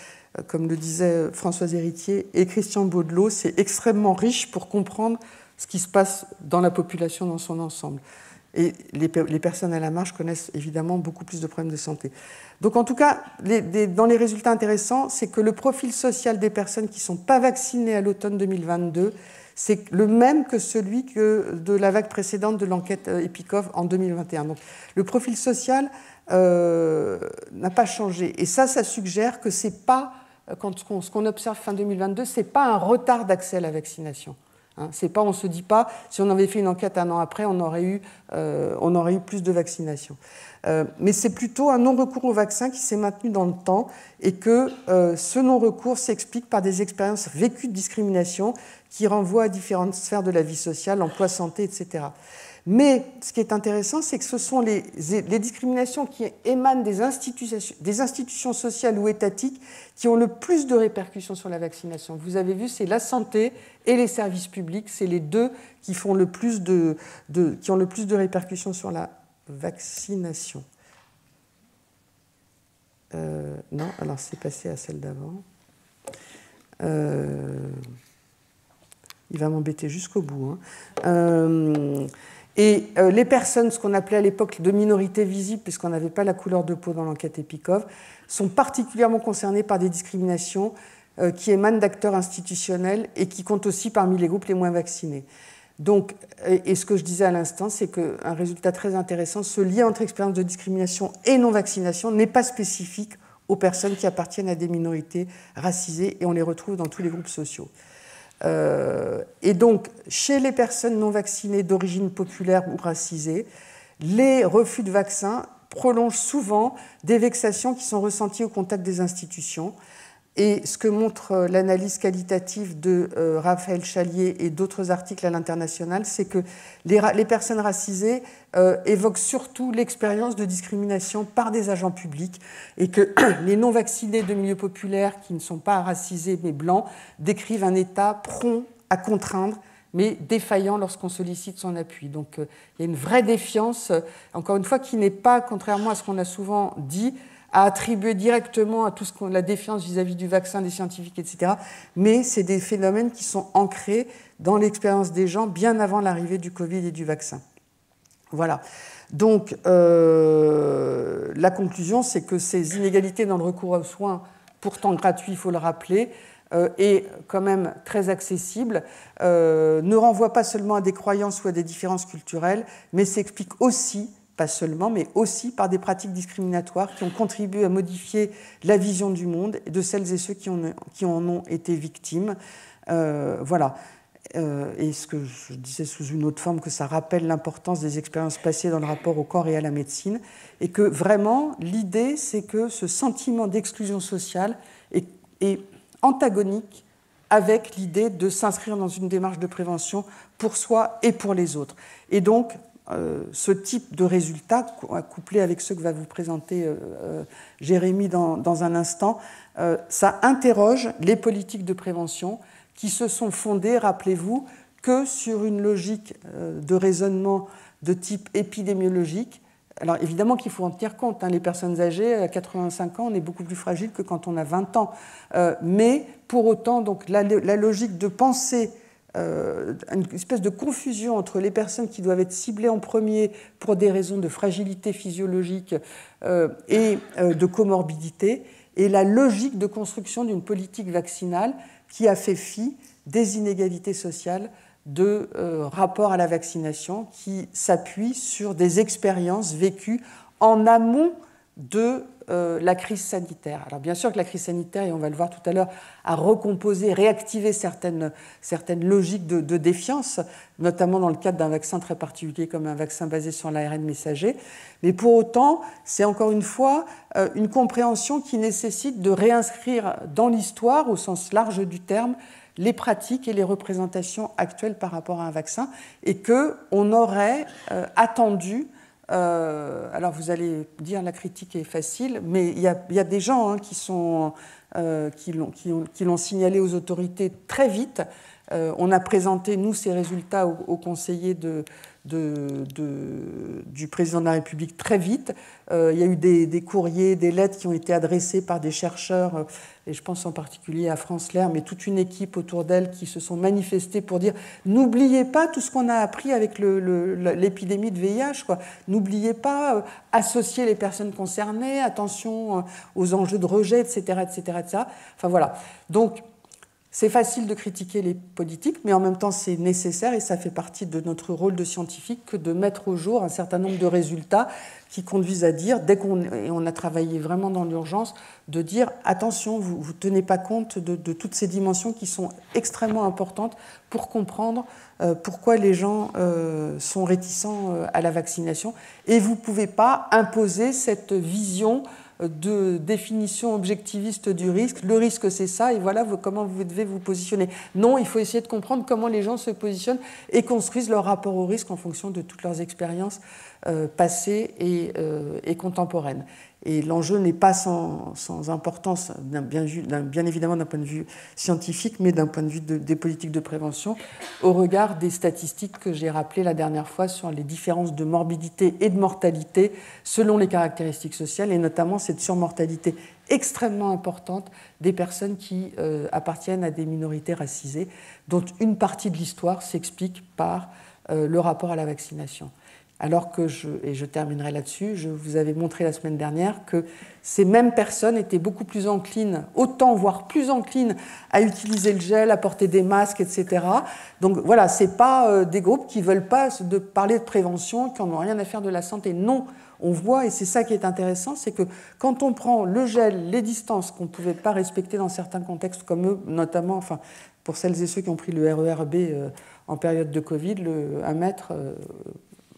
comme le disaient Françoise Héritier et Christian Baudelot, c'est extrêmement riche pour comprendre ce qui se passe dans la population dans son ensemble. Et les personnes à la marge connaissent évidemment beaucoup plus de problèmes de santé. Donc en tout cas, dans les résultats intéressants, c'est que le profil social des personnes qui ne sont pas vaccinées à l'automne 2022, c'est le même que celui de la vague précédente de l'enquête Epikov en 2021. Donc le profil social n'a pas changé. Et ça suggère que c'est pas, ce qu'on observe fin 2022, ce n'est pas un retard d'accès à la vaccination. Hein. C'est pas, on ne se dit pas, si on avait fait une enquête un an après, on aurait eu plus de vaccination. Mais c'est plutôt un non-recours au vaccin qui s'est maintenu dans le temps et que ce non-recours s'explique par des expériences vécues de discrimination qui renvoient à différentes sphères de la vie sociale, emploi, santé, etc. Mais ce qui est intéressant, c'est que ce sont les discriminations qui émanent des institutions sociales ou étatiques qui ont le plus de répercussions sur la vaccination. Vous avez vu, c'est la santé et les services publics, c'est les deux qui ont le plus de répercussions sur la vaccination. Non, alors c'est passé à celle d'avant. Il va m'embêter jusqu'au bout. Hein. Et les personnes, ce qu'on appelait à l'époque de minorités visibles, puisqu'on n'avait pas la couleur de peau dans l'enquête Epikov, sont particulièrement concernées par des discriminations qui émanent d'acteurs institutionnels et qui comptent aussi parmi les groupes les moins vaccinés. Donc, et ce que je disais à l'instant, c'est qu'un résultat très intéressant, ce lien entre expérience de discrimination et non-vaccination n'est pas spécifique aux personnes qui appartiennent à des minorités racisées, et on les retrouve dans tous les groupes sociaux. Et donc, chez les personnes non vaccinées d'origine populaire ou racisée, les refus de vaccin prolongent souvent des vexations qui sont ressenties au contact des institutions. Et ce que montre l'analyse qualitative de Raphaël Chalier et d'autres articles à l'international, c'est que les personnes racisées évoquent surtout l'expérience de discrimination par des agents publics et que les non-vaccinés de milieux populaires qui ne sont pas racisés mais blancs décrivent un État prompt à contraindre mais défaillant lorsqu'on sollicite son appui. Donc il y a une vraie défiance, encore une fois, qui n'est pas, contrairement à ce qu'on a souvent dit, à attribuer directement à tout ce qu'on la défiance vis-à-vis du vaccin, des scientifiques, etc. Mais c'est des phénomènes qui sont ancrés dans l'expérience des gens bien avant l'arrivée du Covid et du vaccin. Voilà. Donc, la conclusion, c'est que ces inégalités dans le recours aux soins, pourtant gratuits, il faut le rappeler, et quand même très accessibles, ne renvoient pas seulement à des croyances ou à des différences culturelles, mais s'expliquent aussi, pas seulement, mais aussi par des pratiques discriminatoires qui ont contribué à modifier la vision du monde de celles et ceux qui en ont été victimes. Voilà. Et ce que je disais sous une autre forme, que ça rappelle l'importance des expériences passées dans le rapport au corps et à la médecine, et que vraiment, l'idée, c'est que ce sentiment d'exclusion sociale est antagonique avec l'idée de s'inscrire dans une démarche de prévention pour soi et pour les autres. Et donc, ce type de résultat, couplé avec ceux que va vous présenter Jérémy dans un instant, ça interroge les politiques de prévention qui se sont fondées, rappelez-vous, que sur une logique de raisonnement de type épidémiologique. Alors évidemment qu'il faut en tenir compte, hein, les personnes âgées, à 85 ans, on est beaucoup plus fragile que quand on a 20 ans. Mais pour autant, donc, la logique de penser une espèce de confusion entre les personnes qui doivent être ciblées en premier pour des raisons de fragilité physiologique et de comorbidité, et la logique de construction d'une politique vaccinale qui a fait fi des inégalités sociales de rapport à la vaccination, qui s'appuie sur des expériences vécues en amont de la crise sanitaire. Alors bien sûr que la crise sanitaire, et on va le voir tout à l'heure, a recomposé, réactivé certaines logiques de défiance, notamment dans le cadre d'un vaccin très particulier comme un vaccin basé sur l'ARN messager. Mais pour autant, c'est encore une fois une compréhension qui nécessite de réinscrire dans l'histoire, au sens large du terme, les pratiques et les représentations actuelles par rapport à un vaccin, et qu'on aurait attendu. Alors vous allez dire la critique est facile, mais il y a des gens hein, qui l'ont signalé aux autorités très vite. On a présenté, nous, ces résultats aux conseillers du président de la République très vite. Il y a eu des courriers, des lettres qui ont été adressées par des chercheurs, et je pense en particulier à France Lerre, mais toute une équipe autour d'elle qui se sont manifestés pour dire « N'oubliez pas tout ce qu'on a appris avec l'épidémie de VIH, quoi. N'oubliez pas, associer les personnes concernées, attention aux enjeux de rejet, etc., etc., etc. » Enfin voilà. Donc, C'est facile de critiquer les politiques, mais en même temps c'est nécessaire et ça fait partie de notre rôle de scientifique que de mettre au jour un certain nombre de résultats qui conduisent à dire, et on a travaillé vraiment dans l'urgence, de dire attention, vous ne tenez pas compte de toutes ces dimensions qui sont extrêmement importantes pour comprendre pourquoi les gens sont réticents à la vaccination. Et vous ne pouvez pas imposer cette vision de définition objectiviste du risque. Le risque, c'est ça, et voilà comment vous devez vous positionner. Non, il faut essayer de comprendre comment les gens se positionnent et construisent leur rapport au risque en fonction de toutes leurs expériences passées et contemporaines. Et l'enjeu n'est pas sans importance, bien évidemment d'un point de vue scientifique, mais d'un point de vue des politiques de prévention, au regard des statistiques que j'ai rappelées la dernière fois sur les différences de morbidité et de mortalité selon les caractéristiques sociales, et notamment cette surmortalité extrêmement importante des personnes qui appartiennent à des minorités racisées, dont une partie de l'histoire s'explique par le rapport à la vaccination. Alors que, et je terminerai là-dessus, je vous avais montré la semaine dernière que ces mêmes personnes étaient beaucoup plus enclines, autant voire plus enclines à utiliser le gel, à porter des masques, etc. Donc voilà, ce n'est pas des groupes qui ne veulent pas parler de prévention, qui n'en ont rien à faire de la santé. Non, on voit, et c'est ça qui est intéressant, c'est que quand on prend le gel, les distances qu'on ne pouvait pas respecter dans certains contextes comme eux, notamment, enfin, pour celles et ceux qui ont pris le RER B en période de Covid, le 1 mètre...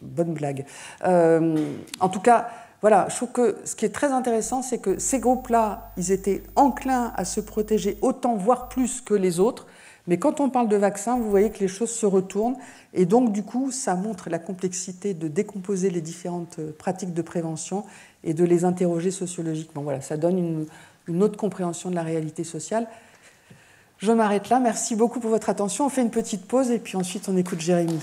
bonne blague. En tout cas, voilà, je trouve que ce qui est très intéressant, c'est que ces groupes-là, ils étaient enclins à se protéger autant, voire plus que les autres. Mais quand on parle de vaccin, vous voyez que les choses se retournent. Et donc, du coup, ça montre la complexité de décomposer les différentes pratiques de prévention et de les interroger sociologiquement. Voilà, ça donne une autre compréhension de la réalité sociale. Je m'arrête là. Merci beaucoup pour votre attention. On fait une petite pause et puis ensuite, on écoute Jérémy.